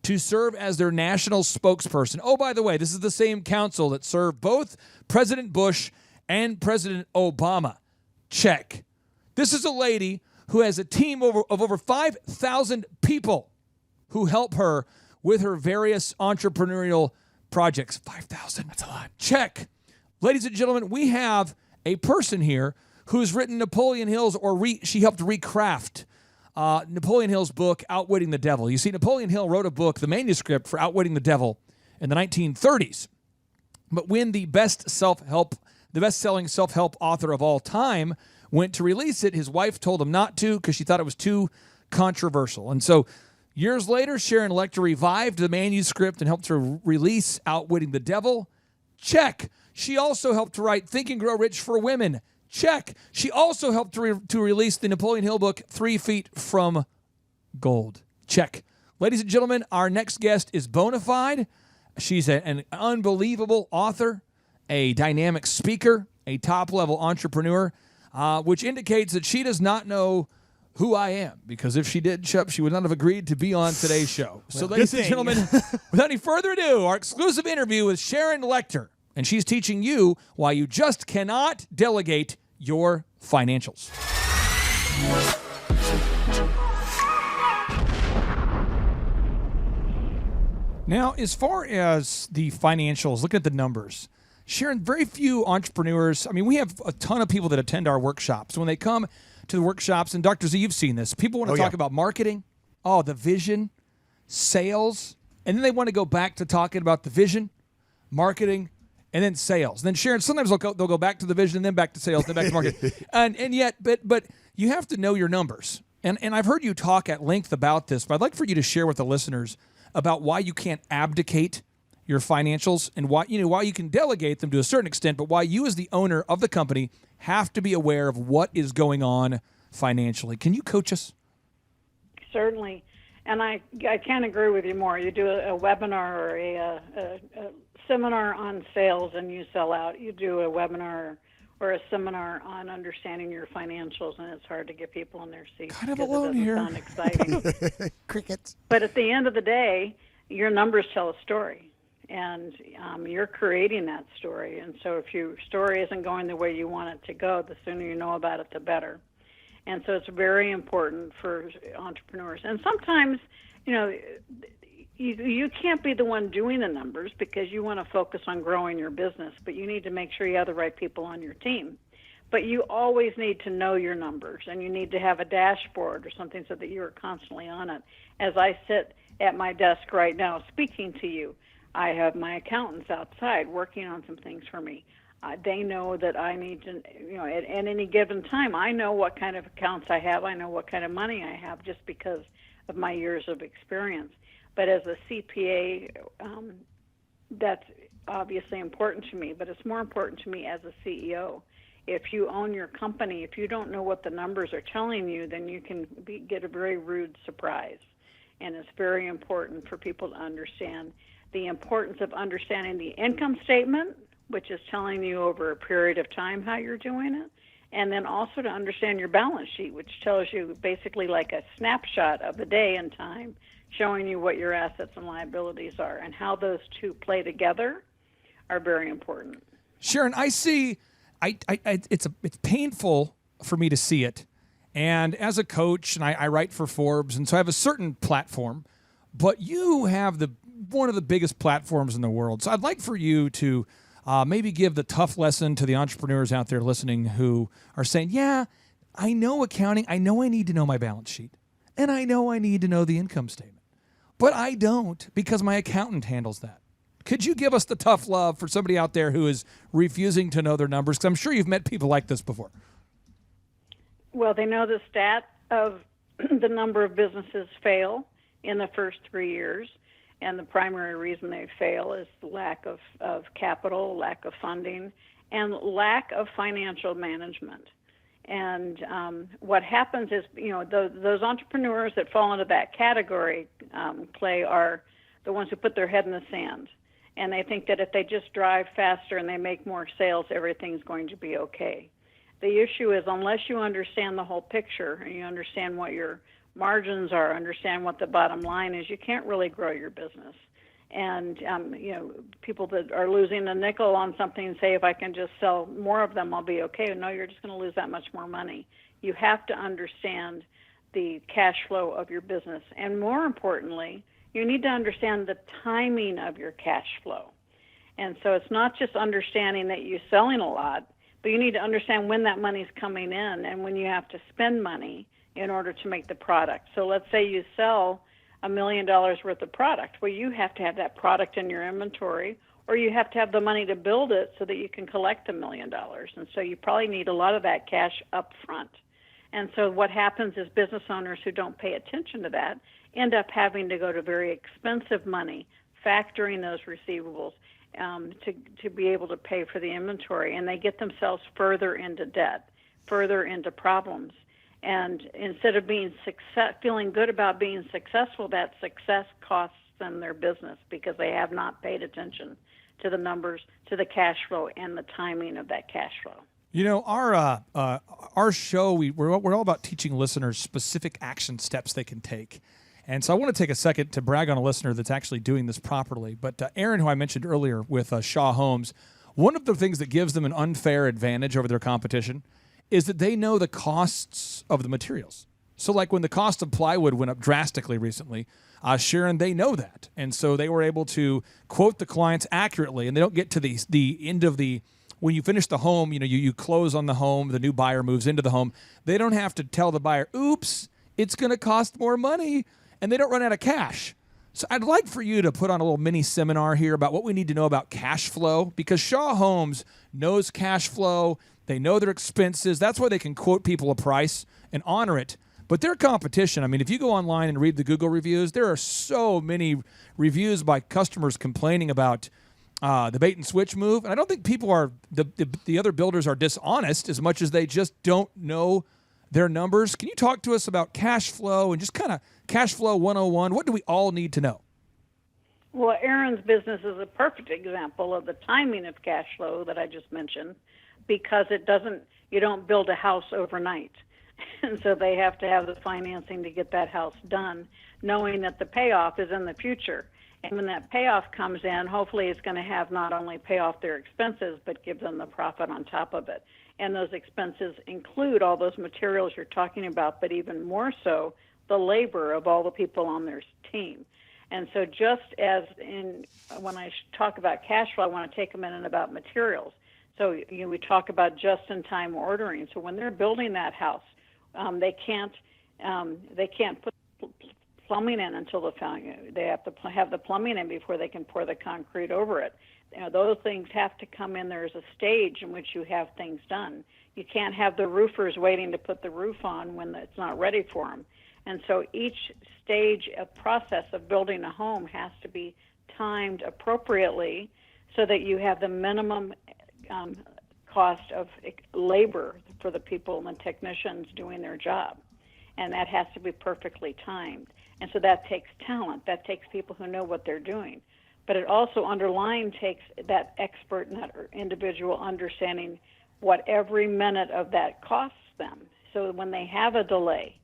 to serve as their national spokesperson. Oh, by the way, this is the same council that served both President Bush and President Obama. Check. This is a lady who has a team of over 5,000 people who help her with her various entrepreneurial projects. 5,000. That's a lot. Check. Ladies and gentlemen, we have a person here who's written Napoleon Hill's, she helped recraft Napoleon Hill's book, Outwitting the Devil. You see, Napoleon Hill wrote a book, the manuscript for Outwitting the Devil, in the 1930s. But when the best-selling self-help author of all time went to release it, his wife told him not to because she thought it was too controversial. And so years later, Sharon Lecter revived the manuscript and helped her release Outwitting the Devil. Check. She also helped to write Think and Grow Rich for Women. Check. She also helped to release the Napoleon Hill book, 3 Feet from Gold. Check. Ladies and gentlemen, our next guest is bona fide. She's an unbelievable author, a dynamic speaker, a top-level entrepreneur, which indicates that she does not know who I am, because if she did, Chup, she would not have agreed to be on today's show. So, ladies and gentlemen, without any further ado, our exclusive interview with Sharon Lecter. And she's teaching you why you just cannot delegate your financials. Now, as far as the financials, look at the numbers. Sharon, very few entrepreneurs, we have a ton of people that attend our workshops. When they come to the workshops, and Dr. Z, you've seen this, people want to talk about marketing, the vision, sales, and then they want to go back to talking about the vision, marketing, and then sales. Then Sharon, sometimes they'll go back to the vision and then back to sales, then back to marketing. and yet, but you have to know your numbers. And I've heard you talk at length about this, but I'd like for you to share with the listeners about why you can't abdicate your financials and why you can delegate them to a certain extent, but why you as the owner of the company have to be aware of what is going on financially. Can you coach us?
Certainly. And I can't agree with you more. You do a webinar or a seminar on sales and you sell out. You do a webinar or a seminar on understanding your financials, and it's hard to get people in their seats.
Kind of alone here.
Sound exciting.
Crickets.
But at the end of the day, your numbers tell a story, and you're creating that story. And so if your story isn't going the way you want it to go, the sooner you know about it, the better. And so it's very important for entrepreneurs. And sometimes, you can't be the one doing the numbers because you want to focus on growing your business, but you need to make sure you have the right people on your team. But you always need to know your numbers, and you need to have a dashboard or something so that you are constantly on it. As I sit at my desk right now speaking to you, I have my accountants outside working on some things for me. They know that I need to, at any given time, I know what kind of accounts I have. I know what kind of money I have just because of my years of experience. But as a CPA, that's obviously important to me, but it's more important to me as a CEO. If you own your company, if you don't know what the numbers are telling you, then you can get a very rude surprise. And it's very important for people to understand the importance of understanding the income statement, which is telling you over a period of time how you're doing it, and then also to understand your balance sheet, which tells you basically like a snapshot of the day and time, showing you what your assets and liabilities are, and how those two play together are very important.
Sharon, I see. It's painful for me to see it, and as a coach, and I write for Forbes, and so I have a certain platform. But you have one of the biggest platforms in the world, so I'd like for you to maybe give the tough lesson to the entrepreneurs out there listening who are saying, "Yeah, I know accounting. I know I need to know my balance sheet, and I know I need to know the income statement, but I don't because my accountant handles that." Could you give us the tough love for somebody out there who is refusing to know their numbers? Because I'm sure you've met people like this before.
Well, they know the stat of the number of businesses fail in the first 3 years, and the primary reason they fail is the lack of capital, lack of funding, and lack of financial management. And what happens is, those entrepreneurs that fall into that category, Clay, are the ones who put their head in the sand. And they think that if they just drive faster and they make more sales, everything's going to be okay. The issue is, unless you understand the whole picture and you understand what your margins are, understand what the bottom line is, you can't really grow your business. And people that are losing a nickel on something say, if I can just sell more of them, I'll be okay. No, you're just going to lose that much more money. You have to understand the cash flow of your business. And more importantly, you need to understand the timing of your cash flow. And so it's not just understanding that you're selling a lot, but you need to understand when that money's coming in and when you have to spend money in order to make the product. So let's say you sell $1 million worth of product. Well, you have to have that product in your inventory, or you have to have the money to build it so that you can collect $1 million. And so you probably need a lot of that cash up front. And so what happens is business owners who don't pay attention to that end up having to go to very expensive money, factoring those receivables to be able to pay for the inventory. And they get themselves further into debt, further into problems. And instead of feeling good about being successful, that success costs them their business because they have not paid attention to the numbers, to the cash flow, and the timing of that cash flow.
Our show, we're all about teaching listeners specific action steps they can take. And so I want to take a second to brag on a listener that's actually doing this properly. But Aaron, who I mentioned earlier with Shaw Homes, one of the things that gives them an unfair advantage over their competition is that they know the costs of the materials. So like when the cost of plywood went up drastically recently, Sharon, they know that. And so they were able to quote the clients accurately, and they don't get to the end of when you finish the home, you close on the home, the new buyer moves into the home. They don't have to tell the buyer, oops, it's going to cost more money, and they don't run out of cash. So I'd like for you to put on a little mini seminar here about what we need to know about cash flow, because Shaw Homes knows cash flow. They know their expenses. That's why they can quote people a price and honor it. But their competition, I mean, if you go online and read the Google reviews, there are so many reviews by customers complaining about the bait and switch move. And I don't think people are, the other builders are dishonest as much as they just don't know their numbers. Can you talk to us about cash flow and just kind of cash flow 101? What do we all need to know?
Well, Aaron's business is a perfect example of the timing of cash flow that I just mentioned, because you don't build a house overnight. And so they have to have the financing to get that house done, knowing that the payoff is in the future. And when that payoff comes in, hopefully it's going to have not only pay off their expenses, but give them the profit on top of it. And those expenses include all those materials you're talking about, but even more so, the labor of all the people on their team. And so just as when I talk about cash flow, I want to take a minute about materials. So we talk about just-in-time ordering. So when they're building that house, they can't put plumbing in until they have to have the plumbing in before they can pour the concrete over it. Those things have to come in. There's a stage in which you have things done. You can't have the roofers waiting to put the roof on when it's not ready for them. And so each stage of process of building a home has to be timed appropriately so that you have the minimum cost of labor for the people and the technicians doing their job. And that has to be perfectly timed. And so that takes talent. That takes people who know what they're doing. But it also underlying takes that expert and that individual understanding what every minute of that costs them. So when they have a delay,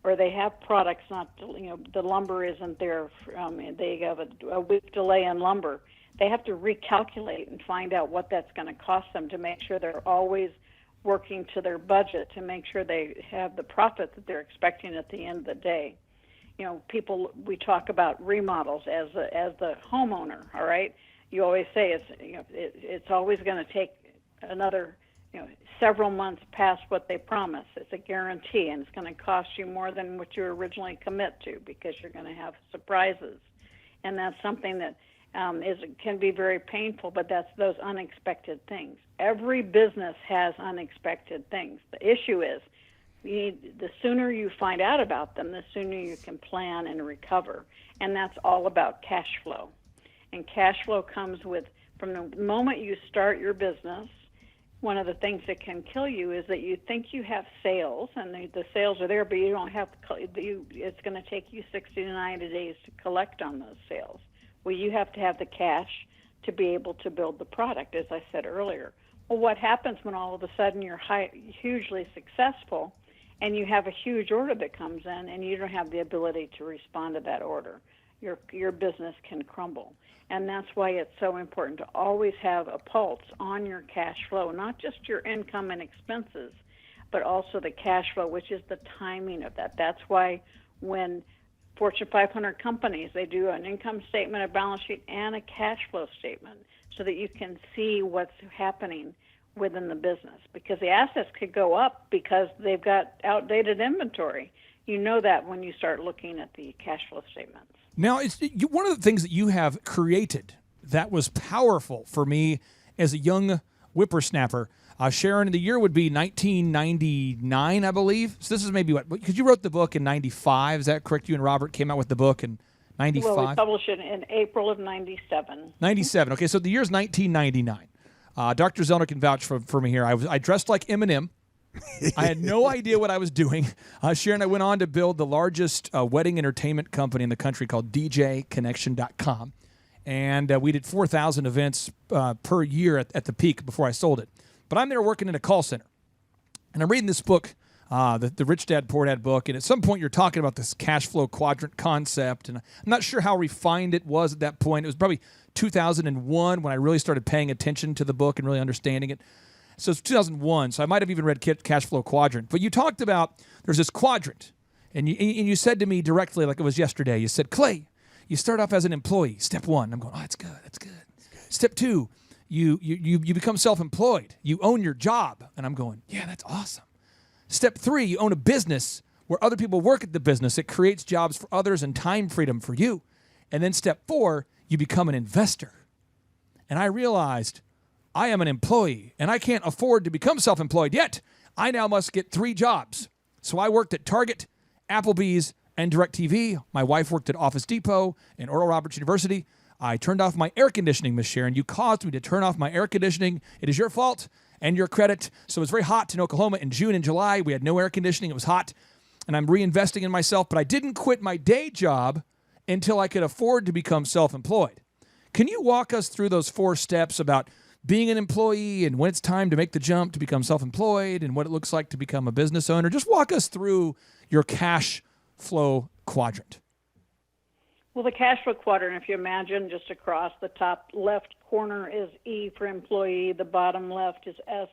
or they have products not, the lumber isn't there, they have a week delay in lumber, they have to recalculate and find out what that's going to cost them to make sure they're always working to their budget, to make sure they have the profit that they're expecting at the end of the day. We talk about remodels as the homeowner, all right? You always say it's always going to take another several months past what they promise. It's a guarantee, and it's going to cost you more than what you originally commit to, because you're going to have surprises. And that's something that can be very painful, but that's those unexpected things. Every business has unexpected things. The issue is the sooner you find out about them, the sooner you can plan and recover. And that's all about cash flow. And cash flow comes from the moment you start your business. One of the things that can kill you is that you think you have sales, and the sales are there, but you don't have. It's going to take you 60 to 90 days to collect on those sales. Well, you have to have the cash to be able to build the product, as I said earlier. Well, what happens when all of a sudden you're hugely successful, and you have a huge order that comes in, and you don't have the ability to respond to that order? Your business can crumble. And that's why it's so important to always have a pulse on your cash flow, not just your income and expenses, but also the cash flow, which is the timing of that. That's why when Fortune 500 companies, they do an income statement, a balance sheet, and a cash flow statement, so that you can see what's happening within the business. Because the assets could go up because they've got outdated inventory. You know that when you start looking at the cash flow statements.
Now, one of the things that you have created that was powerful for me as a young whippersnapper, Sharon, the year would be 1999, I believe. So this is maybe because you wrote the book in 95, is that correct? You and Robert came out with the book in 95?
Well, we published it in April of 97.
97, okay, so the year's 1999. Dr. Zellner can vouch for me here. I dressed like Eminem. I had no idea what I was doing. Sharon, I went on to build the largest wedding entertainment company in the country called DJConnection.com. And we did 4,000 events per year at the peak before I sold it. But I'm there working in a call center. And I'm reading this book, the Rich Dad, Poor Dad book. And at some point, you're talking about this cash flow quadrant concept. And I'm not sure how refined it was at that point. It was probably 2001 when I really started paying attention to the book and really understanding it. So it's 2001, so I might have even read Cash Flow Quadrant. But you talked about there's this quadrant, and you said to me directly, like it was yesterday, you said, Clay, you start off as an employee, step one. I'm going, oh, that's good. Step two, you become self-employed. You own your job. And I'm going, yeah, that's awesome. Step three, you own a business where other people work at the business. It creates jobs for others and time freedom for you. And then step four, you become an investor. And I realized I am an employee, and I can't afford to become self-employed yet. I now must get 3 jobs. So I worked at Target, Applebee's, and DirecTV. My wife worked at Office Depot and Oral Roberts University. I turned off my air conditioning, Miss Sharon. You caused me to turn off my air conditioning. It is your fault and your credit. So it was very hot in Oklahoma in June and July. We had no air conditioning. It was hot, and I'm reinvesting in myself. But I didn't quit my day job until I could afford to become self-employed. Can you walk us through those 4 steps about being an employee and when it's time to make the jump to become self-employed and what it looks like to become a business owner? Just walk us through your cash flow quadrant.
Well, the cash flow quadrant, if you imagine just across, the top left corner is E for employee, the bottom left is S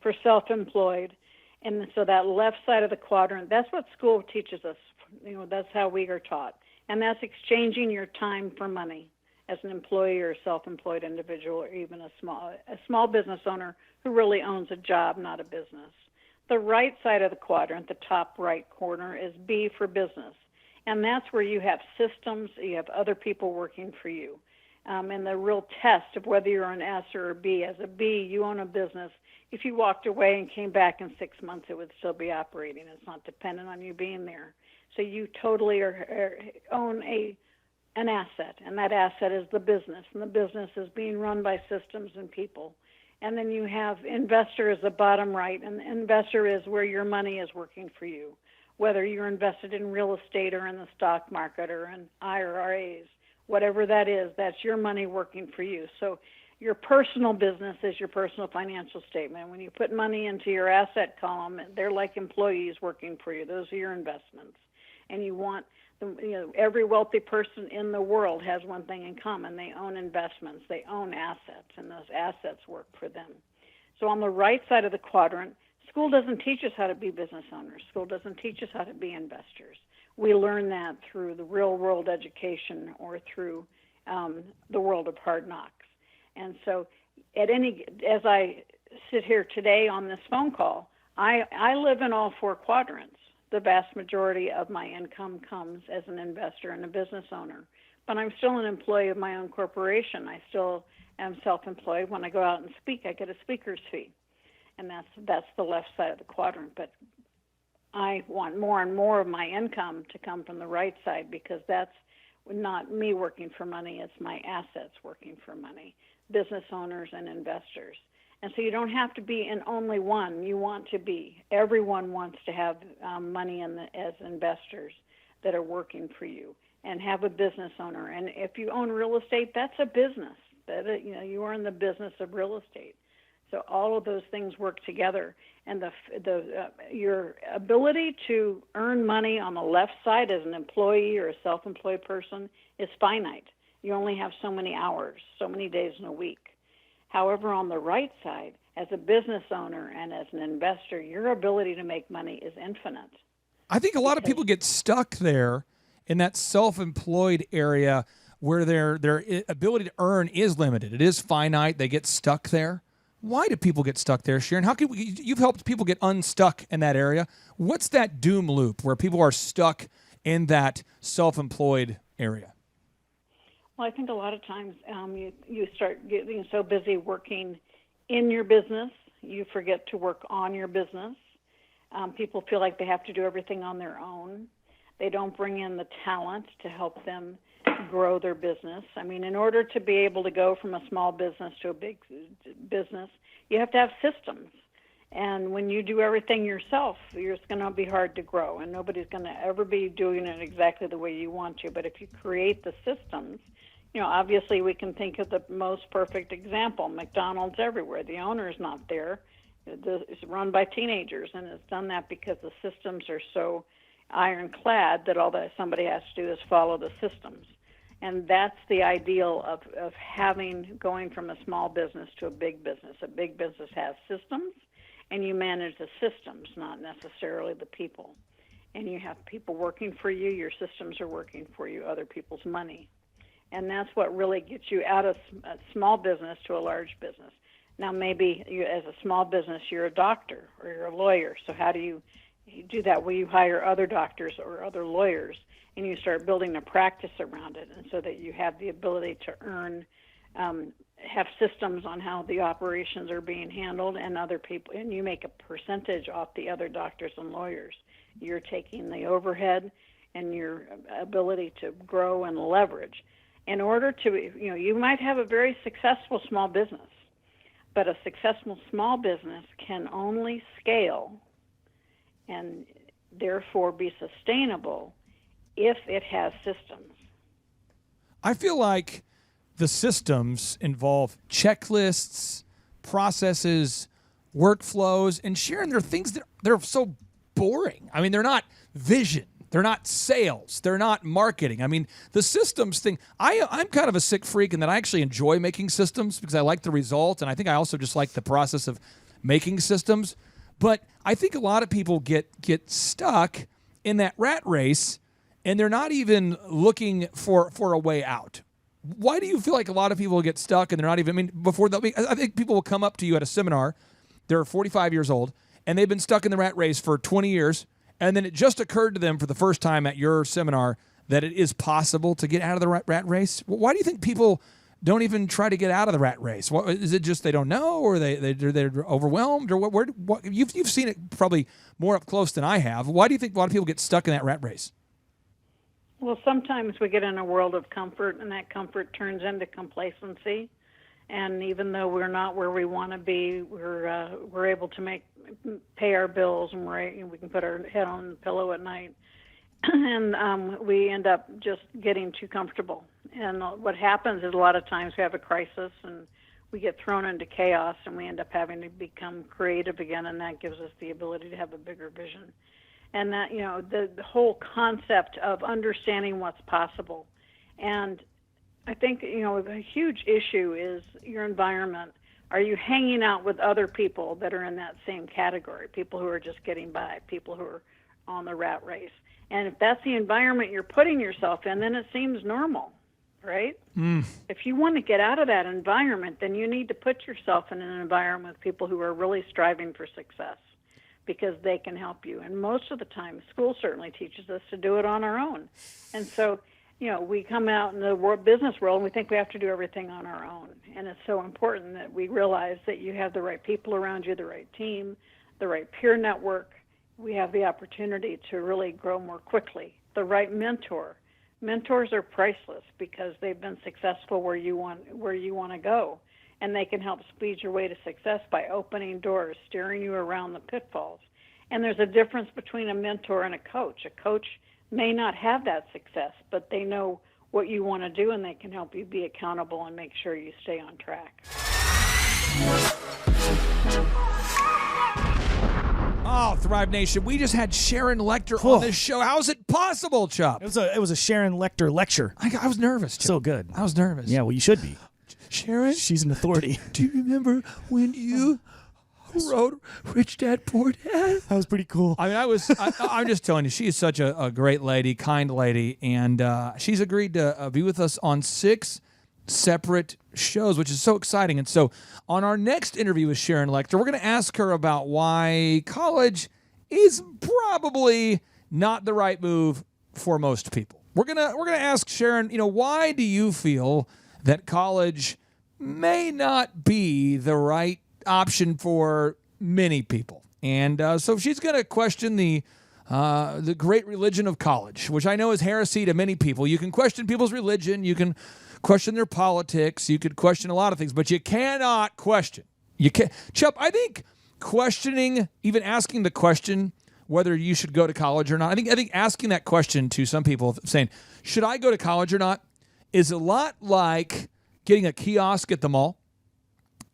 for self-employed. And so that left side of the quadrant, that's what school teaches us. That's how we are taught. And that's exchanging your time for money as an employee or a self-employed individual, or even a small business owner who really owns a job, not a business. The right side of the quadrant, the top right corner, is B for business. And that's where you have systems, you have other people working for you. And the real test of whether you're an S or a B. As a B, you own a business. If you walked away and came back in 6 months, it would still be operating. It's not dependent on you being there. So you totally own an asset, and that asset is the business, and the business is being run by systems and people. And then you have investor as the bottom right, and investor is where your money is working for you, whether you're invested in real estate or in the stock market or in IRAs, whatever that is, that's your money working for you. So your personal business is your personal financial statement. When you put money into your asset column, they're like employees working for you. Those are your investments. And you want, every wealthy person in the world has one thing in common. They own investments. They own assets, and those assets work for them. So on the right side of the quadrant, school doesn't teach us how to be business owners. School doesn't teach us how to be investors. We learn that through the real world education or through the world of hard knocks. And so as I sit here today on this phone call, I live in all four quadrants. The vast majority of my income comes as an investor and a business owner. But I'm still an employee of my own corporation. I still am self-employed. When I go out and speak, I get a speaker's fee. And that's the left side of the quadrant. But I want more and more of my income to come from the right side, because that's not me working for money, it's my assets working for money, business owners and investors. And so you don't have to be in only one. You want to be. Everyone wants to have money as investors that are working for you, and have a business owner. And if you own real estate, that's a business. You are in the business of real estate. So all of those things work together. And your ability to earn money on the left side as an employee or a self-employed person is finite. You only have so many hours, so many days in a week. However, on the right side, as a business owner and as an investor, your ability to make money is infinite.
I think a lot of people get stuck there in that self-employed area where their ability to earn is limited. It is finite. They get stuck there. Why do people get stuck there, Sharon? You've helped people get unstuck in that area. What's that doom loop where people are stuck in that self-employed area?
Well, I think a lot of times you start getting so busy working in your business, you forget to work on your business. People feel like they have to do everything on their own. They don't bring in the talent to help them grow their business. I mean, in order to be able to go from a small business to a big business, you have to have systems. And when you do everything yourself, it's going to be hard to grow, and nobody's going to ever be doing it exactly the way you want to. But if you create the systems, obviously we can think of the most perfect example, McDonald's everywhere. The owner is not there. It's run by teenagers, and it's done that because the systems are so ironclad that all that somebody has to do is follow the systems. And that's the ideal of going from a small business to a big business. A big business has systems, and you manage the systems, not necessarily the people. And you have people working for you, your systems are working for you, other people's money. And that's what really gets you out of a small business to a large business. Now, maybe as a small business, you're a doctor or you're a lawyer. So how do you do that? Well, you hire other doctors or other lawyers, and you start building a practice around it, and so that you have the ability to earn, have systems on how the operations are being handled, and other people, and you make a percentage off the other doctors and lawyers. You're taking the overhead and your ability to grow and leverage. In order to, you might have a very successful small business, but a successful small business can only scale and therefore be sustainable if it has systems.
I feel like the systems involve checklists, processes, workflows, and Sharon, there are things that they're so boring. I mean, they're not vision. They're not sales. They're not marketing. I mean, the systems thing, I'm kind of a sick freak in that I actually enjoy making systems because I like the result, and I think I also just like the process of making systems. But I think a lot of people get stuck in that rat race, and they're not even looking for a way out. Why do you feel like a lot of people get stuck and they're not even, I think people will come up to you at a seminar, they're 45 years old, and they've been stuck in the rat race for 20 years, and then it just occurred to them for the first time at your seminar that it is possible to get out of the rat race. Why do you think people don't even try to get out of the rat race? Is it just they don't know, or they're overwhelmed, or what? You've seen it probably more up close than I have. Why do you think a lot of people get stuck in that rat race?
Well, sometimes we get in a world of comfort, and that comfort turns into complacency. And even though we're not where we want to be, we're able to pay our bills, and we can put our head on the pillow at night. And we end up just getting too comfortable. And what happens is a lot of times we have a crisis and we get thrown into chaos, and we end up having to become creative again, and that gives us the ability to have a bigger vision. And that, the whole concept of understanding what's possible. And I think, a huge issue is your environment. Are you hanging out with other people that are in that same category, people who are just getting by, people who are on the rat race? And if that's the environment you're putting yourself in, then it seems normal, right? If you want to get out of that environment, then you need to put yourself in an environment with people who are really striving for success, because they can help you. And most of the time, school certainly teaches us to do it on our own. And so, we come out in the business world and we think we have to do everything on our own. And it's so important that we realize that you have the right people around you, the right team, the right peer network. We have the opportunity to really grow more quickly. The right mentor. Mentors are priceless because they've been successful where you want to go. And they can help speed your way to success by opening doors, steering you around the pitfalls. And there's a difference between a mentor and a coach. A coach may not have that success, but they know what you want to do, and they can help you be accountable and make sure you stay on track.
Oh, Thrive Nation, we just had Sharon Lecter on this show. How is it possible, Chup?
It was a Sharon Lecter lecture.
I was nervous, Chup.
So good.
I was nervous.
Yeah, well, you should be.
Sharon?
She's an authority.
Do you remember when you wrote Rich Dad Poor Dad?
That was pretty cool.
I mean, I'm just telling you, she is such a great lady, kind lady, and she's agreed to be with us on 6 separate shows, which is so exciting. And so on our next interview with Sharon Lecter, we're going to ask her about why college is probably not the right move for most people. We're gonna ask Sharon, why do you feel that college may not be the right option for many people? And so she's going to question the great religion of college, which I know is heresy to many people. You can question people's religion, you can question their politics, you could question a lot of things, but you cannot question. You can't. Chup, I think questioning, even asking the question whether you should go to college or not, I think asking that question to some people, saying, should I go to college or not, is a lot like getting a kiosk at the mall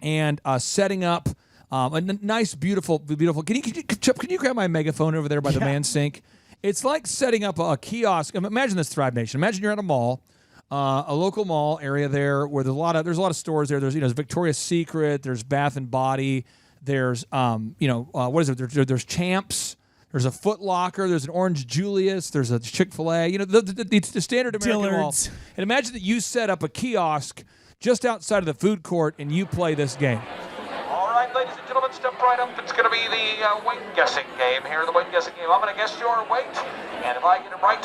and setting up a nice, beautiful. Chup, can you grab my megaphone over there by the man sink? It's like setting up a kiosk. Imagine this, Thrive Nation. Imagine you're at a mall, a local mall area there where there's a lot of stores there. There's Victoria's Secret, there's Bath and Body, there's what is it? There's Champs. There's a Foot Locker. There's an Orange Julius. There's a Chick-fil-A. The standard American mall. And imagine that you set up a kiosk just outside of the food court and you play this game.
All right, ladies and gentlemen, step right up. It's going to be the weight guessing game here. The weight guessing game. I'm going to guess your weight, and if I get it right,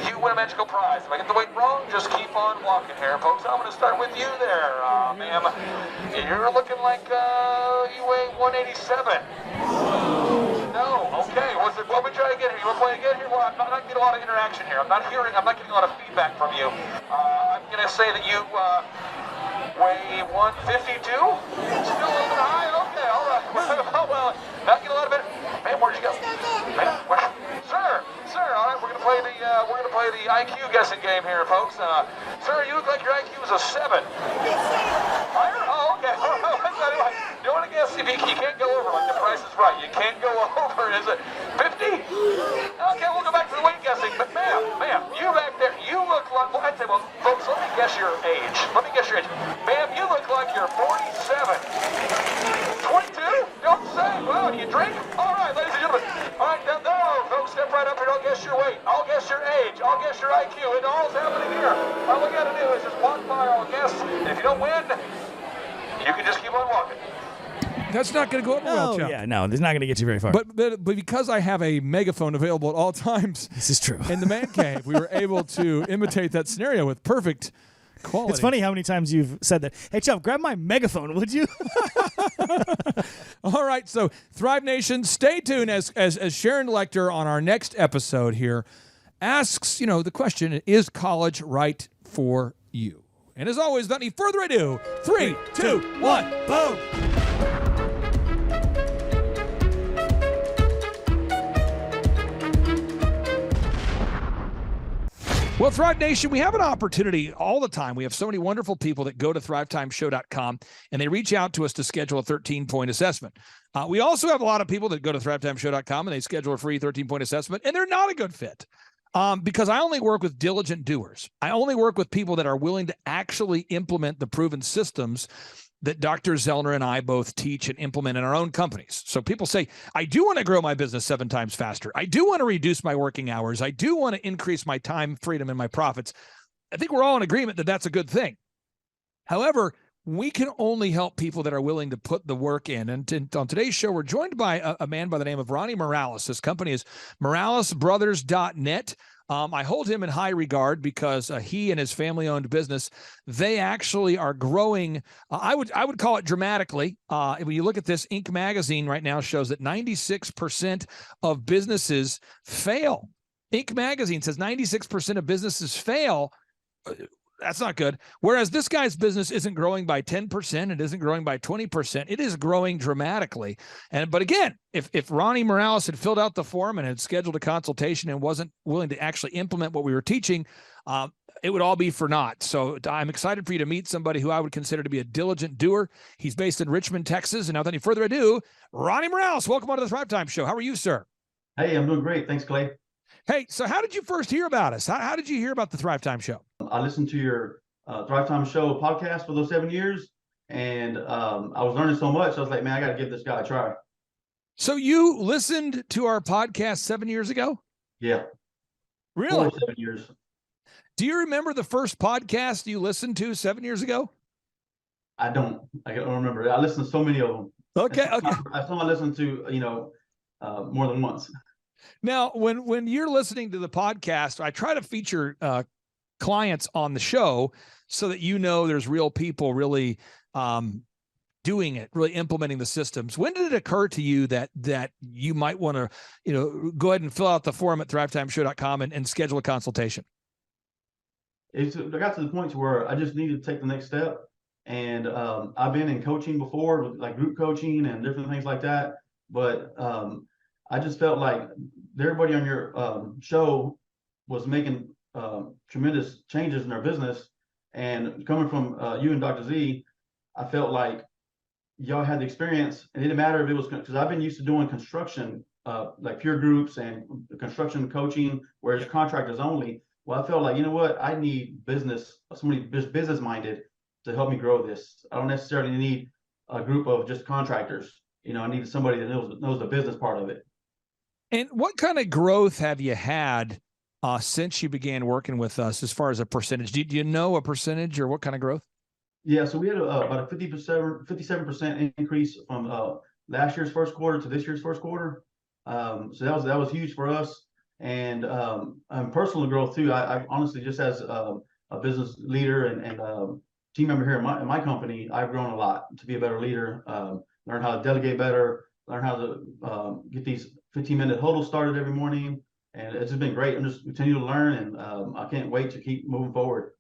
you win a magical prize. If I get the weight wrong, just keep on walking here, folks. I'm going to start with you there, ma'am. You're looking like you weigh 187. No, okay. What we try to get here? You want to play again here? Well, I'm not getting a lot of interaction here. I'm not getting a lot of feedback from you. I'm going to say that you weigh 152. Still a little bit high. Okay, all right. Well, not getting a lot of it. Man, where'd you go? Man, sir. All right, we're gonna play the IQ guessing game here, folks. Sir, you look like your IQ is a 7. Higher? Oh, okay. Anyway, you want to guess? If you can't go over, like the Price is Right. You can't go over. Is it 50? Okay, we'll go back to the weight guessing. But ma'am, you back there, you look like. Well, I'd say, folks, let me guess your age. Ma'am, you look like you're 47. 22? Don't say. Well, you drink? All right, ladies and gentlemen. All right, down there, folks, step right up here. I'll guess your weight. I'll guess your age. I'll guess your IQ. It all's happening here. All we got to do is just walk by. I'll guess. And if you don't win, you can just keep on walking.
That's not going to go over well, Chuck.
Yeah, no, this is not going to get you very far.
But because I have a megaphone available at all times,
this is true.
In the man cave, we were able to imitate that scenario with perfect quality.
It's funny how many times you've said that. Hey, Chuck, grab my megaphone, would you?
All right, so Thrive Nation, stay tuned as Sharon Lecter on our next episode here asks, the question, is college right for you? And as always, without any further ado, 3, 2, 1, boom. Well, Thrive Nation, we have an opportunity all the time. We have so many wonderful people that go to thrivetimeshow.com and they reach out to us to schedule a 13-point assessment. We also have a lot of people that go to thrivetimeshow.com and they schedule a free 13-point assessment, and they're not a good fit because I only work with diligent doers. I only work with people that are willing to actually implement the proven systems that Dr. Zellner and I both teach and implement in our own companies. So people say, I do want to grow my business 7 times faster. I do want to reduce my working hours. I do want to increase my time freedom and my profits. I think we're all in agreement that that's a good thing. However, we can only help people that are willing to put the work in. And on today's show, we're joined by a man by the name of Ronnie Morales. His company is moralesbrothers.net. I hold him in high regard because he and his family-owned business, they actually are growing. I would call it dramatically. When you look at this, Inc. magazine right now shows that 96% of businesses fail. Inc. magazine says 96% of businesses fail. That's not good. Whereas this guy's business isn't growing by 10%. It isn't growing by 20%. It is growing dramatically. But again, if Ronnie Morales had filled out the form and had scheduled a consultation and wasn't willing to actually implement what we were teaching, it would all be for naught. So I'm excited for you to meet somebody who I would consider to be a diligent doer. He's based in Richmond, Texas. And without any further ado, Ronnie Morales, welcome on to the Thrive Time Show. How are you, sir?
Hey, I'm doing great. Thanks, Clay.
Hey, so how did you first hear about us? How did you hear about the Thrive Time Show?
I listened to your Thrive Time Show podcast for those 7 years, and I was learning so much. I was like, man, I got to give this guy a try.
So you listened to our podcast 7 years ago?
Yeah.
Really?
7 years.
Do you remember the first podcast you listened to 7 years ago?
I don't remember. I listened to so many of them.
Okay.
I listened to, more than once.
Now, when you're listening to the podcast, I try to feature clients on the show so that there's real people really doing it, really implementing the systems. When did it occur to you that you might want to, go ahead and fill out the form at thrivetimeshow.com and schedule a consultation?
I got to the point where I just needed to take the next step. And I've been in coaching before, like group coaching and different things like that. But I just felt like everybody on your show was making tremendous changes in their business. And coming from you and Dr. Z, I felt like y'all had the experience. And it didn't matter if it was, because I've been used to doing construction, like peer groups and construction coaching, where it's contractors only. Well, I felt like, you know what, I need somebody business minded to help me grow this. I don't necessarily need a group of just contractors. I needed somebody that knows the business part of it.
And what kind of growth have you had since you began working with us as far as a percentage? Do you know a percentage or what kind of growth?
Yeah, so we had about a 57% increase from last year's first quarter to this year's first quarter. So that was huge for us. And personal growth too. I honestly, just as a business leader and team member here in my company, I've grown a lot to be a better leader, learn how to delegate better, learn how to get these 15-minute huddles started every morning. And it's just been great. I'm just continuing to learn, and I can't wait to keep moving forward.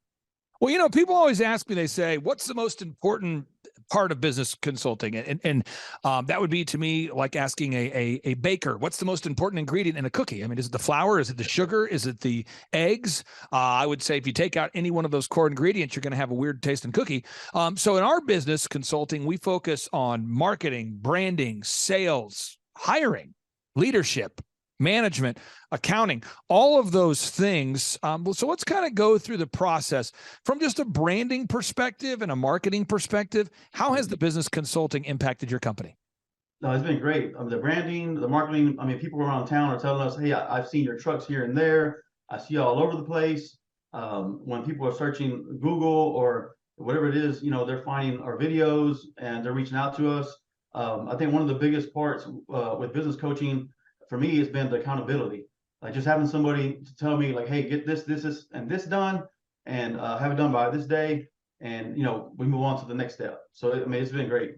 Well, people always ask me, they say, what's the most important part of business consulting? And that would be, to me, like asking a baker, what's the most important ingredient in a cookie? I mean, is it the flour? Is it the sugar? Is it the eggs? I would say if you take out any one of those core ingredients, you're going to have a weird tasting cookie. So in our business consulting, we focus on marketing, branding, sales, hiring, leadership, management, accounting, all of those things. So let's kind of go through the process from just a branding perspective and a marketing perspective. How has the business consulting impacted your company?
No, it's been great. The branding, the marketing. I mean, people around town are telling us, hey, I've seen your trucks here and there. I see you all over the place. When people are searching Google or whatever it is, they're finding our videos and they're reaching out to us. I think one of the biggest parts with business coaching for me has been the accountability. Like just having somebody to tell me like, hey, get this, and this done, and have it done by this day. And, we move on to the next step. So, it's been great.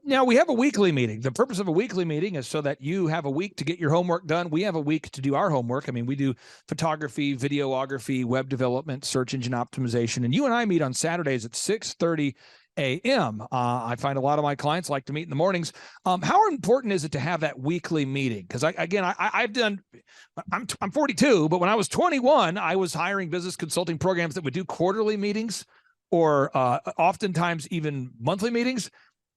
Now we have a weekly meeting. The purpose of a weekly meeting is so that you have a week to get your homework done. We have a week to do our homework. I mean, we do photography, videography, web development, search engine optimization, and you and I meet on Saturdays at 6:30 a.m. I find a lot of my clients like to meet in the mornings. How important is it to have that weekly meeting? Because I'm 42, but when I was 21, I was hiring business consulting programs that would do quarterly meetings or oftentimes even monthly meetings.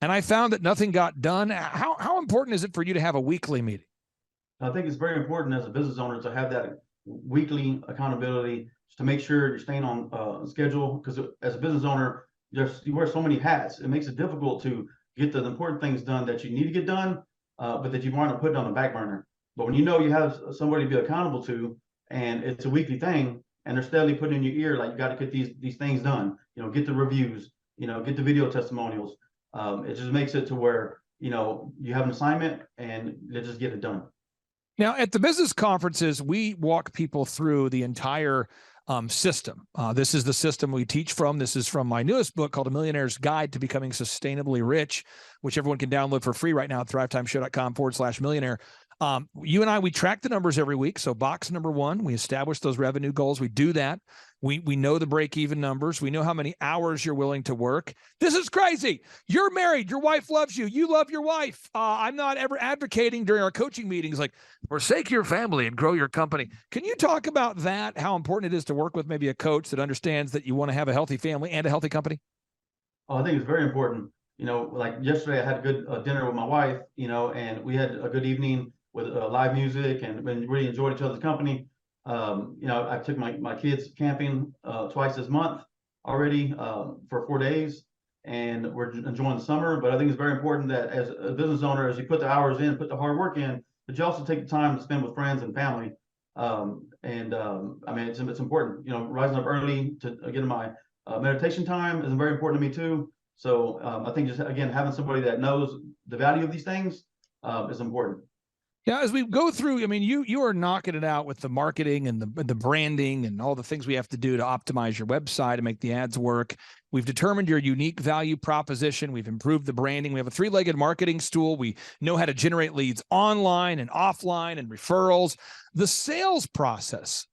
And I found that nothing got done. How important is it for you to have a weekly meeting?
I think it's very important as a business owner to have that weekly accountability to make sure you're staying on schedule. Because as a business owner, you wear so many hats. It makes it difficult to get the important things done that you need to get done, but that you want to put on the back burner. But when you know you have somebody to be accountable to, and it's a weekly thing, and they're steadily putting in your ear, like you got to get these things done. You know, get the reviews. You know, get the video testimonials. It just makes it to where, you know, you have an assignment and they just get it done.
Now, at the business conferences, we walk people through the entire system. This is the system we teach from. This is from my newest book called A Millionaire's Guide to Becoming Sustainably Rich, which everyone can download for free right now at thrivetimeshow.com/millionaire. You and I, we track the numbers every week. So box number 1, we establish those revenue goals. We do that. We know the break-even numbers. We know how many hours you're willing to work. This is crazy. You're married. Your wife loves you. You love your wife. I'm not ever advocating during our coaching meetings like, forsake your family and grow your company. Can you talk about that, how important it is to work with maybe a coach that understands that you want to have a healthy family and a healthy company?
Oh, I think it's very important. You know, like yesterday I had a good dinner with my wife, you know, and we had a good evening with live music and really enjoyed each other's company. You know, I took my kids camping twice this month already for 4 days, and we're enjoying the summer. But I think it's very important that as a business owner, as you put the hours in, put the hard work in, but you also take the time to spend with friends and family. I mean, it's important. You know, rising up early to get my meditation time is very important to me too. So I think just again having somebody that knows the value of these things is important.
Yeah, as we go through, I mean, you are knocking it out with the marketing and the branding and all the things we have to do to optimize your website and make the ads work. We've determined your unique value proposition. We've improved the branding. We have a 3-legged marketing stool. We know how to generate leads online and offline and referrals. The sales process,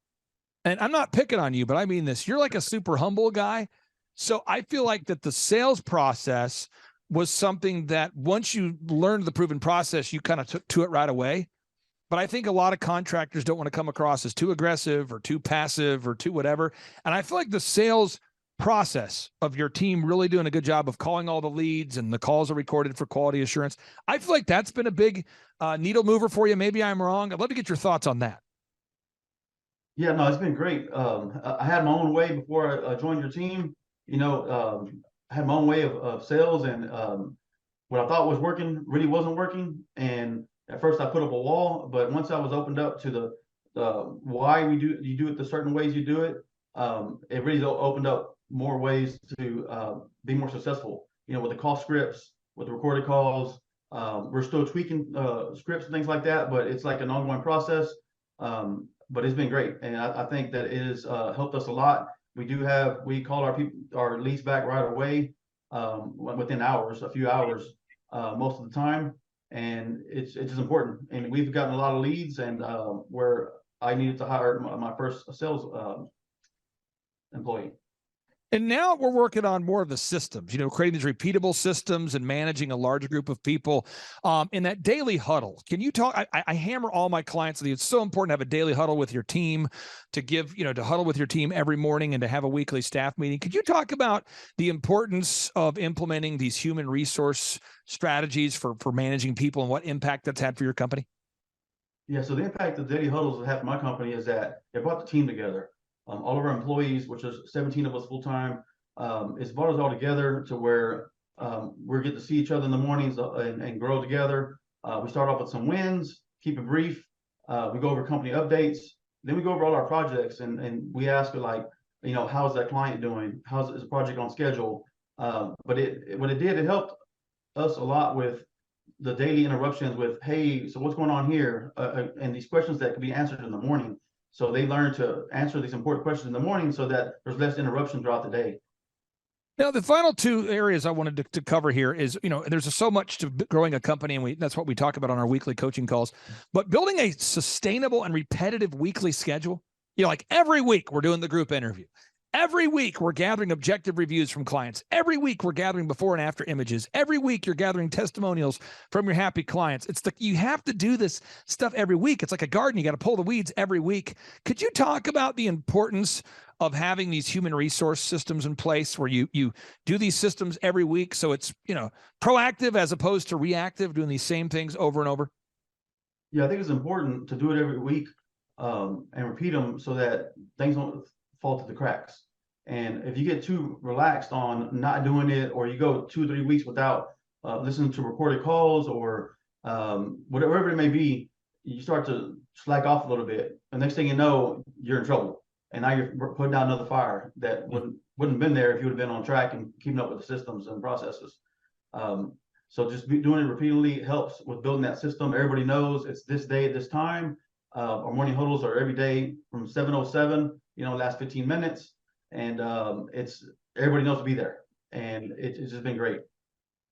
and I'm not picking on you, but I mean this, you're like a super humble guy. So I feel like that the sales process was something that once you learned the proven process, you kind of took to it right away. But I think a lot of contractors don't want to come across as too aggressive or too passive or too whatever. And I feel like the sales process of your team really doing a good job of calling all the leads, and the calls are recorded for quality assurance. I feel like that's been a big needle mover for you. Maybe I'm wrong. I'd love to get your thoughts on that.
Yeah, no, it's been great. I had my own way before I joined your team. You know, I had my own way of sales, and what I thought was working really wasn't working. And at first I put up a wall, but once I was opened up to the why you do it the certain ways you do it, it really opened up more ways to be more successful. You know, with the call scripts, with the recorded calls, we're still tweaking scripts and things like that, but it's like an ongoing process. But it's been great, and I think that it has helped us a lot. We call our leads back right away, within hours, a few hours, most of the time, and it's just important. And we've gotten a lot of leads, and where I needed to hire my first sales employee.
And now we're working on more of the systems, you know, creating these repeatable systems and managing a large group of people in that daily huddle. Can you talk? I hammer all my clients that it's so important to have a daily huddle with your team, to huddle with your team every morning and to have a weekly staff meeting. Could you talk about the importance of implementing these human resource strategies for managing people and what impact that's had for your company?
Yeah, so the impact of daily huddles have for my company is that it brought the team together. All of our employees, which is 17 of us full time, it's brought us all together to where we get to see each other in the mornings and grow together. We start off with some wins, keep it brief. We go over company updates. Then we go over all our projects, and we ask like, you know, how's that client doing? Is the project on schedule? But what it did, it helped us a lot with the daily interruptions with, hey, so what's going on here? And these questions that could be answered in the morning. So they learn to answer these important questions in the morning so that there's less interruption throughout the day.
Now, the final two areas I wanted to cover here is, there's so much to growing a company, and that's what we talk about on our weekly coaching calls. But building a sustainable and repetitive weekly schedule, like every week we're doing the group interview. Every week we're gathering objective reviews from clients. Every week we're gathering before and after images. Every week you're gathering testimonials from your happy clients. You have to do this stuff every week. It's like a garden. You got to pull the weeds every week. Could you talk about the importance of having these human resource systems in place where you do these systems every week, so it's proactive as opposed to reactive, doing these same things over and over?
Yeah, I think it's important to do it every week and repeat them so that things don't fall to the cracks. And if you get too relaxed on not doing it, or you go 2 or 3 weeks without listening to recorded calls or whatever it may be, you start to slack off a little bit. The next thing you know, you're in trouble. And now you're putting out another fire that wouldn't have been there if you would have been on track and keeping up with the systems and processes. So just doing it repeatedly helps with building that system. Everybody knows it's this day at this time. Our morning huddles are every day from 7:07, last 15 minutes. And everybody knows to be there. And it's just been great.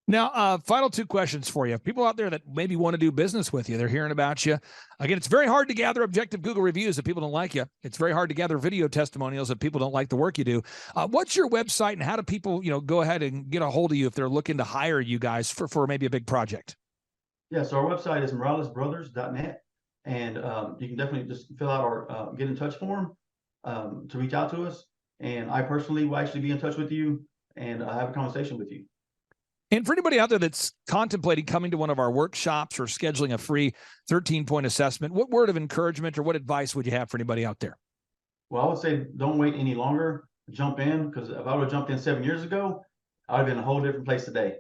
Now, final two questions for you. People out there that maybe want to do business with you, they're hearing about you. Again, it's very hard to gather objective Google reviews if people don't like you. It's very hard to gather video testimonials if people don't like the work you do. What's your website, and how do people, go ahead and get a hold of you if they're looking to hire you guys for maybe a big project?
Yeah, so our website is moralesbrothers.net, and you can definitely just fill out our get in touch form to reach out to us. And I personally will actually be in touch with you and have a conversation with you.
And for anybody out there that's contemplating coming to one of our workshops or scheduling a free 13-point assessment, what word of encouragement or what advice would you have for anybody out there?
Well, I would say don't wait any longer. Jump in, because if I would have jumped in 7 years ago, I would have been in a whole different place today.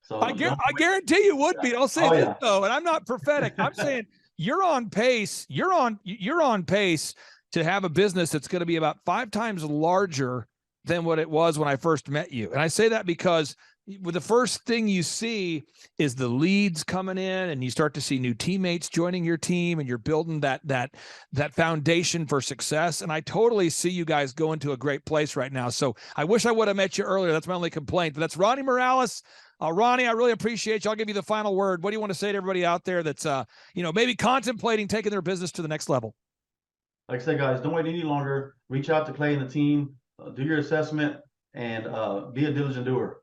So
I guarantee you would be. I'll say this though, and I'm not prophetic. I'm saying you're on pace. You're on pace to have a business that's going to be about 5 times larger than what it was when I first met you. And I say that because the first thing you see is the leads coming in, and you start to see new teammates joining your team, and you're building that foundation for success. And I totally see you guys going to a great place right now. So I wish I would have met you earlier. That's my only complaint. But that's Ronnie Morales. Ronnie, I really appreciate you. I'll give you the final word. What do you want to say to everybody out there that's maybe contemplating taking their business to the next level?
Like I said, guys, don't wait any longer. Reach out to Clay and the team, do your assessment, and be a diligent doer.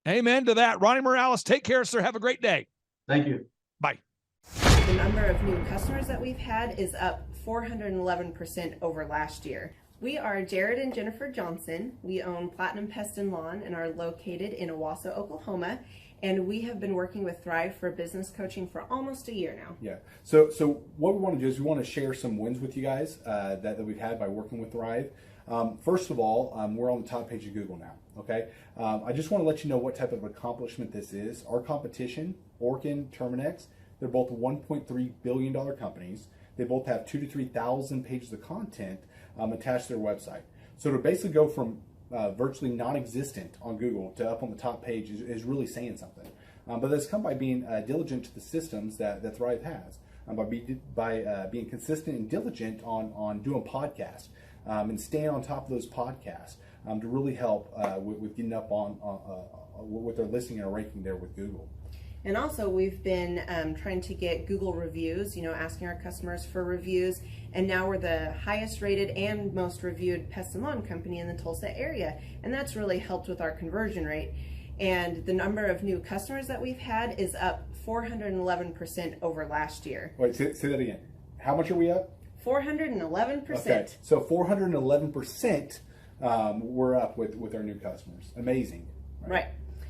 Amen to that. Ronnie Morales, take care, sir. Have a great day.
Thank you.
Bye.
The number of new customers that we've had is up 411% over last year. We are Jared and Jennifer Johnson. We own Platinum Pest and Lawn and are located in Owasso, Oklahoma. And we have been working with Thrive for business coaching for almost a year now.
Yeah. So what we want to do is we want to share some wins with you guys that we've had by working with Thrive. First of all, we're on the top page of Google now. Okay. I just want to let you know what type of accomplishment this is. Our competition, Orkin, Terminex, they're both $1.3 billion companies. They both have 2,000 to 3,000 pages of content attached to their website. So to basically go from virtually non-existent on Google to up on the top page is really saying something. But that's come by being diligent to the systems that Thrive has, by being consistent and diligent on doing podcasts and staying on top of those podcasts to really help with getting up on with their listing and ranking there with Google.
And also we've been trying to get Google reviews, asking our customers for reviews. And now we're the highest rated and most reviewed pest and lawn company in the Tulsa area. And that's really helped with our conversion rate. And the number of new customers that we've had is up 411% over last year.
Wait, say that again. How much are we up?
411%.
Okay, so 411% we're up with our new customers. Amazing.
Right.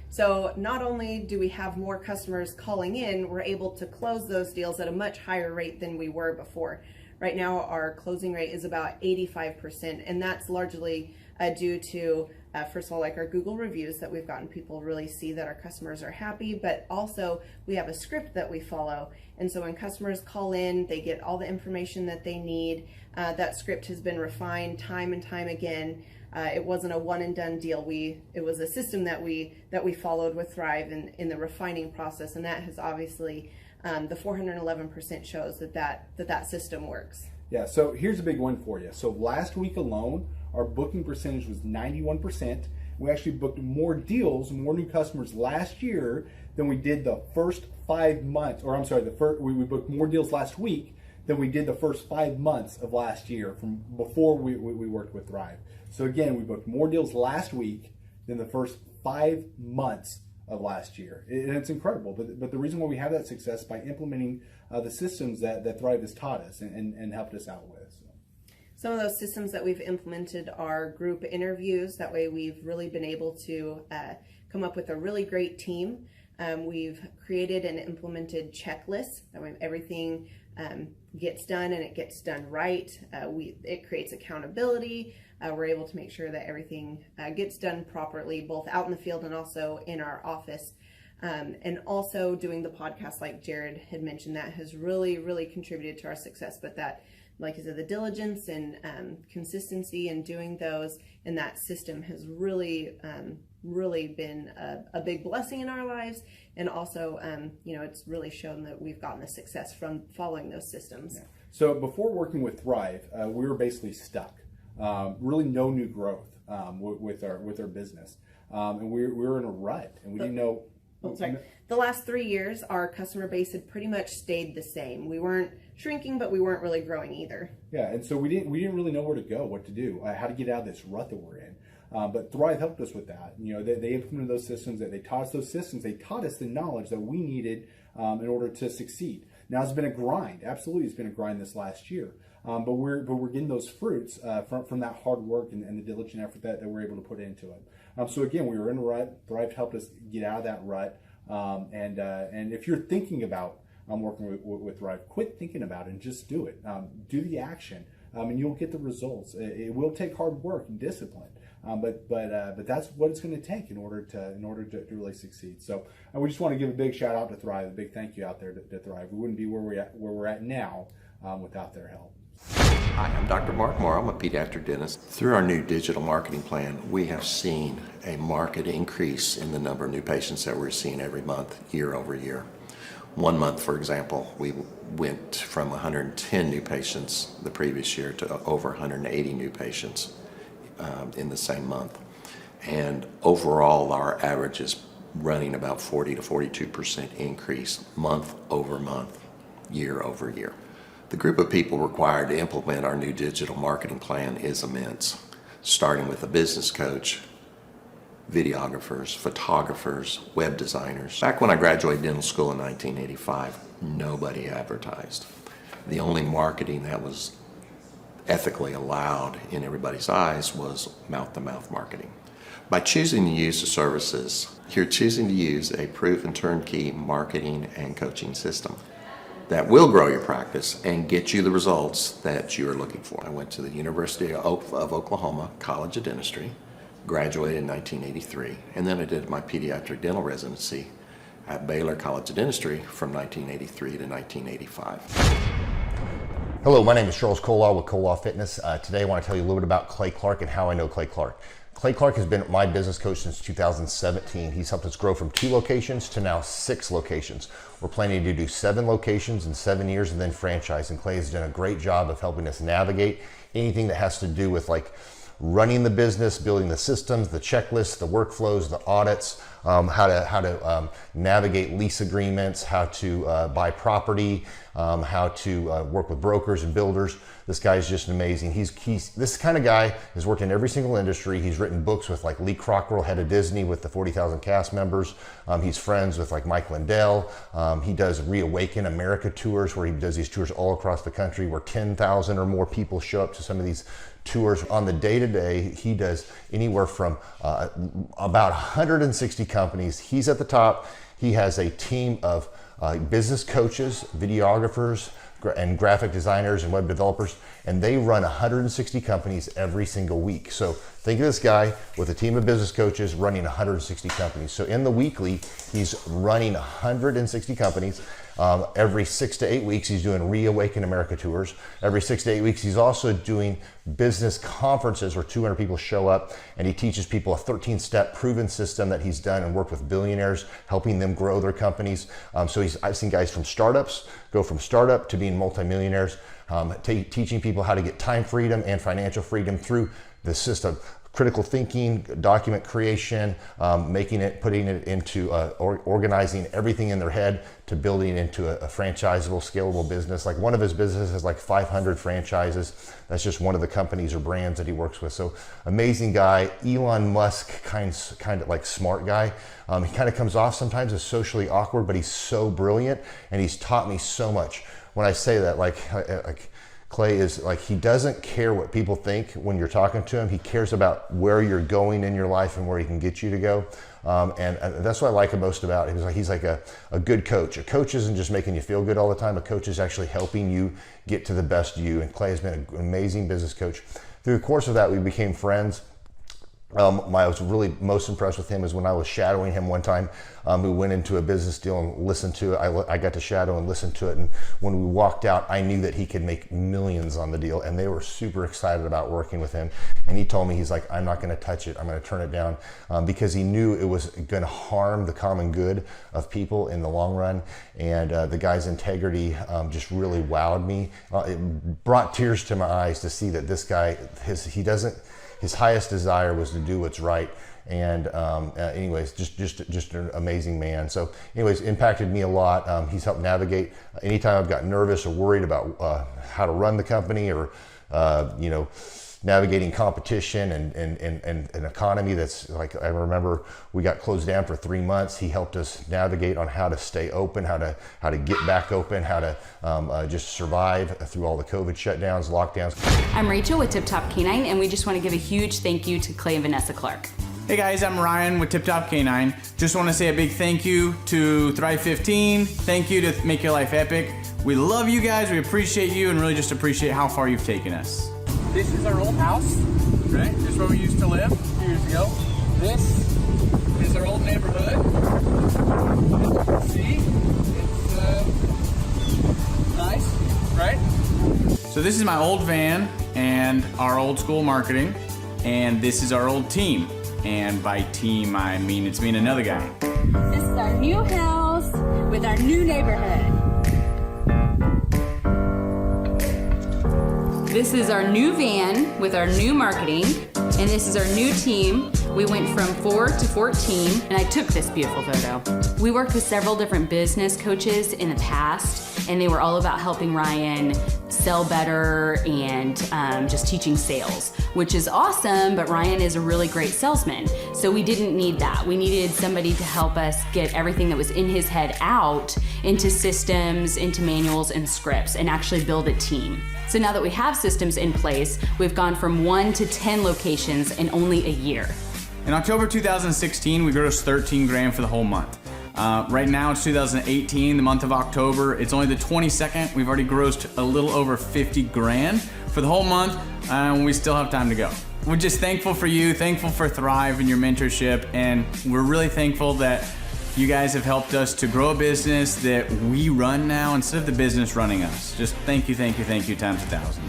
So not only do we have more customers calling in, we're able to close those deals at a much higher rate than we were before. Right now, our closing rate is about 85%, and that's largely due to, first of all, like our Google reviews that we've gotten people really see that our customers are happy, but also we have a script that we follow. And so when customers call in, they get all the information that they need. That script has been refined time and time again. It wasn't a one and done deal. It was a system that we followed with Thrive in the refining process, and that has obviously the 411% shows that system works.
Yeah. So here's a big one for you. So last week alone, our booking percentage was 91%. we actually booked more deals, more new customers last year than we did the first 5 months, or I'm sorry, we booked more deals last week than we did the first 5 months of last year from before we worked with Thrive. So again, we booked more deals last week than the first 5 months of last year. And it's incredible. But the reason why we have that success is by implementing the systems that Thrive has taught us and helped us out with. So.
Some of those systems that we've implemented are group interviews. That way we've really been able to come up with a really great team. We've created and implemented checklists. That way everything gets done and it gets done right. It creates accountability. We're able to make sure that everything gets done properly, both out in the field and also in our office. And also doing the podcast, like Jared had mentioned, that has really, really contributed to our success. But that, like I said, the diligence and consistency in doing those and that system has really, really been a big blessing in our lives. And also, it's really shown that we've gotten the success from following those systems.
Yeah. So before working with Thrive, we were basically stuck. Really no new growth with our business. And we were in a rut and we didn't know.
The last 3 years, our customer base had pretty much stayed the same. We weren't shrinking, but we weren't really growing either.
Yeah, and so we didn't really know where to go, what to do, how to get out of this rut that we're in. But Thrive helped us with that. They implemented those systems. They taught us those systems. They taught us the knowledge that we needed in order to succeed. Now it's been a grind. Absolutely, it's been a grind this last year. But we're getting those fruits from that hard work and the diligent effort that we're able to put into it. So again, we were in a rut. Thrive helped us get out of that rut. And if you're thinking about working with Thrive, quit thinking about it and just do it. Do the action, and you'll get the results. It will take hard work and discipline, but that's what it's going to take in order to really succeed. So we just want to give a big shout out to Thrive, a big thank you out there to Thrive. We wouldn't be where we're at now without their help.
Hi, I'm Dr. Mark Moore. I'm a pediatric dentist. Through our new digital marketing plan, we have seen a marked increase in the number of new patients that we're seeing every month, year over year. 1 month, for example, we went from 110 new patients the previous year to over 180 new patients in the same month. And overall, our average is running about 40 to 42% increase month over month, year over year. The group of people required to implement our new digital marketing plan is immense, starting with a business coach, videographers, photographers, web designers. Back when I graduated dental school in 1985, nobody advertised. The only marketing that was ethically allowed in everybody's eyes was mouth-to-mouth marketing. By choosing to use the services, you're choosing to use a proven turnkey marketing and coaching system that will grow your practice and get you the results that you're looking for. I went to the University of Oklahoma College of Dentistry, graduated in 1983, and then I did my pediatric dental residency at Baylor College of Dentistry from 1983 to 1985.
Hello, my name is Charles Colaw with Colaw Fitness. Today I want to tell you a little bit about Clay Clark and how I know Clay Clark. Clay Clark has been my business coach since 2017. He's helped us grow from 2 locations to now 6 locations. We're planning to do 7 locations in 7 years and then franchise. And Clay has done a great job of helping us navigate anything that has to do with like running the business, building the systems, the checklists, the workflows, the audits, how to navigate lease agreements, how to buy property, how to work with brokers and builders. This guy is just amazing. He's this kind of guy has worked in every single industry. He's written books with like Lee Crockrell, head of Disney, with the 40,000 cast members. He's friends with like Mike Lindell. He does Reawaken America tours, where he does these tours all across the country, where 10,000 or more people show up to some of these tours. On the day-to-day, he does anywhere from about 160 companies. He's at the top. He has a team of business coaches, videographers, and graphic designers and web developers, and they run 160 companies every single week. So think of this guy with a team of business coaches running 160 companies. So in the weekly, he's running 160 companies. Every 6 to 8 weeks, he's doing Reawaken America tours. Every 6 to 8 weeks, he's also doing business conferences where 200 people show up, and he teaches people a 13-step proven system that he's done and worked with billionaires, helping them grow their companies. So I've seen guys from startups go from startup to being multimillionaires, teaching people how to get time freedom and financial freedom through the system critical thinking, document creation, putting it into organizing everything in their head to building into a franchisable, scalable business. Like one of his businesses has like 500 franchises. That's just one of the companies or brands that he works with. So amazing guy. Elon Musk, kind of like smart guy. He kind of comes off sometimes as socially awkward, but he's so brilliant and he's taught me so much. When I say that, like Clay is like, he doesn't care what people think when you're talking to him. He cares about where you're going in your life and where he can get you to go. And that's what I like most about him. He's like a good coach. A coach isn't just making you feel good all the time. A coach is actually helping you get to the best you. And Clay has been an amazing business coach. Through the course of that, we became friends. I was really most impressed with him is when I was shadowing him one time. We went into a business deal and listened to it. I got to shadow and listen to it. And when we walked out, I knew that he could make millions on the deal. And they were super excited about working with him. And he told me, he's like, I'm not going to touch it. I'm going to turn it down because he knew it was going to harm the common good of people in the long run. And the guy's integrity just really wowed me. It brought tears to my eyes to see that this guy, his highest desire was to do what's right. And anyways, just an amazing man. So anyways, impacted me a lot. He's helped navigate anytime I've got nervous or worried about how to run the company or, navigating competition and an economy that's like, I remember we got closed down for 3 months. He helped us navigate on how to stay open, how to get back open, how to just survive through all the COVID shutdowns, lockdowns.
I'm Rachel with Tip Top Canine, and we just want to give a huge thank you to Clay and Vanessa Clark.
Hey guys, I'm Ryan with Tip Top Canine. Just want to say a big thank you to Thrive 15. Thank you to Make Your Life Epic. We love you guys, we appreciate you, and really just appreciate how far you've taken us. This is our old house, right? This is where we used to live a few years ago. This is our old neighborhood. See, it's nice, right? So this is my old van and our old school marketing, and this is our old team. And by team, I mean it's me and another guy.
This is our new house with our new neighborhood. This is our new van with our new marketing, and this is our new team. We went from 4 to 14, and I took this beautiful photo. We worked with several different business coaches in the past, and they were all about helping Ryan sell better and just teaching sales, which is awesome, but Ryan is a really great salesman. So we didn't need that. We needed somebody to help us get everything that was in his head out into systems, into manuals and scripts, and actually build a team. So now that we have systems in place, we've gone from 1 to 10 locations in only a year.
In October 2016, we grossed 13 grand for the whole month. Right now it's 2018, the month of October. It's only the 22nd. We've already grossed a little over 50 grand for the whole month, and we still have time to go. We're just thankful for you, thankful for Thrive and your mentorship, and we're really thankful that you guys have helped us to grow a business that we run now instead of the business running us. Just thank you times 1,000.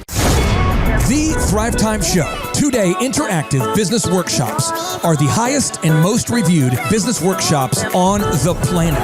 The Thrive Time Show 2-day interactive business workshops are the highest and most reviewed business workshops on the planet.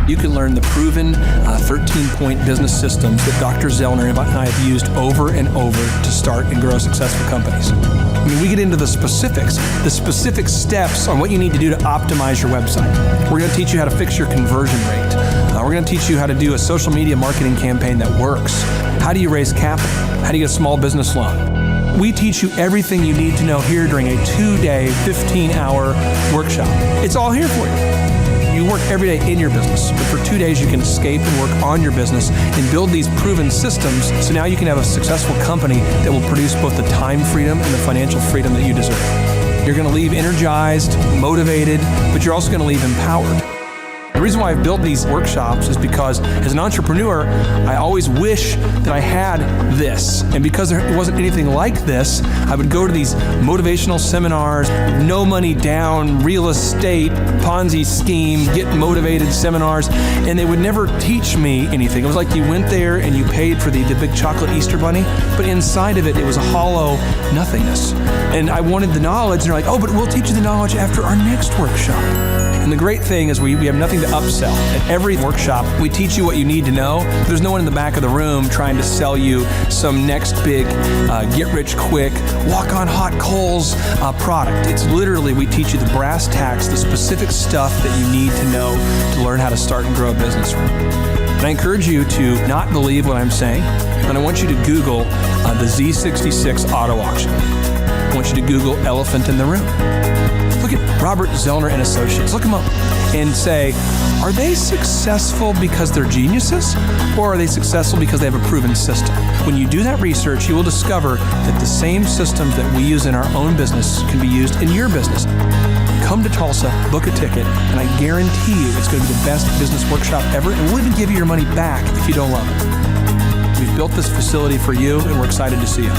You can learn the proven 13-point business systems that Dr. Zellner and I have used over and over to start and grow successful companies. I mean, we get into the specific steps on what you need to do to optimize your website. We're going to teach you how to fix your conversion rate. We're going to teach you how to do a social media marketing campaign that works. How do you raise capital? How do you get a small business loan? We teach you everything you need to know here during a 2-day, 15-hour workshop. It's all here for you. You work every day in your business, but for 2 days you can escape and work on your business and build these proven systems so now you can have a successful company that will produce both the time freedom and the financial freedom that you deserve. You're going to leave energized, motivated, but you're also going to leave empowered. The reason why I've built these workshops is because as an entrepreneur, I always wish that I had this. And because there wasn't anything like this, I would go to these motivational seminars, no money down, real estate, Ponzi scheme, get motivated seminars, and they would never teach me anything. It was like you went there and you paid for the big chocolate Easter bunny, but inside of it, it was a hollow nothingness. And I wanted the knowledge, and they're like, oh, but we'll teach you the knowledge after our next workshop. And the great thing is we have nothing to upsell. At every workshop, we teach you what you need to know. There's no one in the back of the room trying to sell you some next big get-rich-quick, walk-on-hot coals product. It's literally, we teach you the brass tacks, the specific stuff that you need to know to learn how to start and grow a business. And I encourage you to not believe what I'm saying, and I want you to Google the Z66 auto auction. I want you to Google elephant in the room. Look at Robert Zellner and Associates. Look them up and say, are they successful because they're geniuses, or are they successful because they have a proven system? When you do that research, you will discover that the same systems that we use in our own business can be used in your business. Come to Tulsa, book a ticket, and I guarantee you it's going to be the best business workshop ever, and we'll even give you your money back if you don't love it. We've built this facility for you, and we're excited to see you.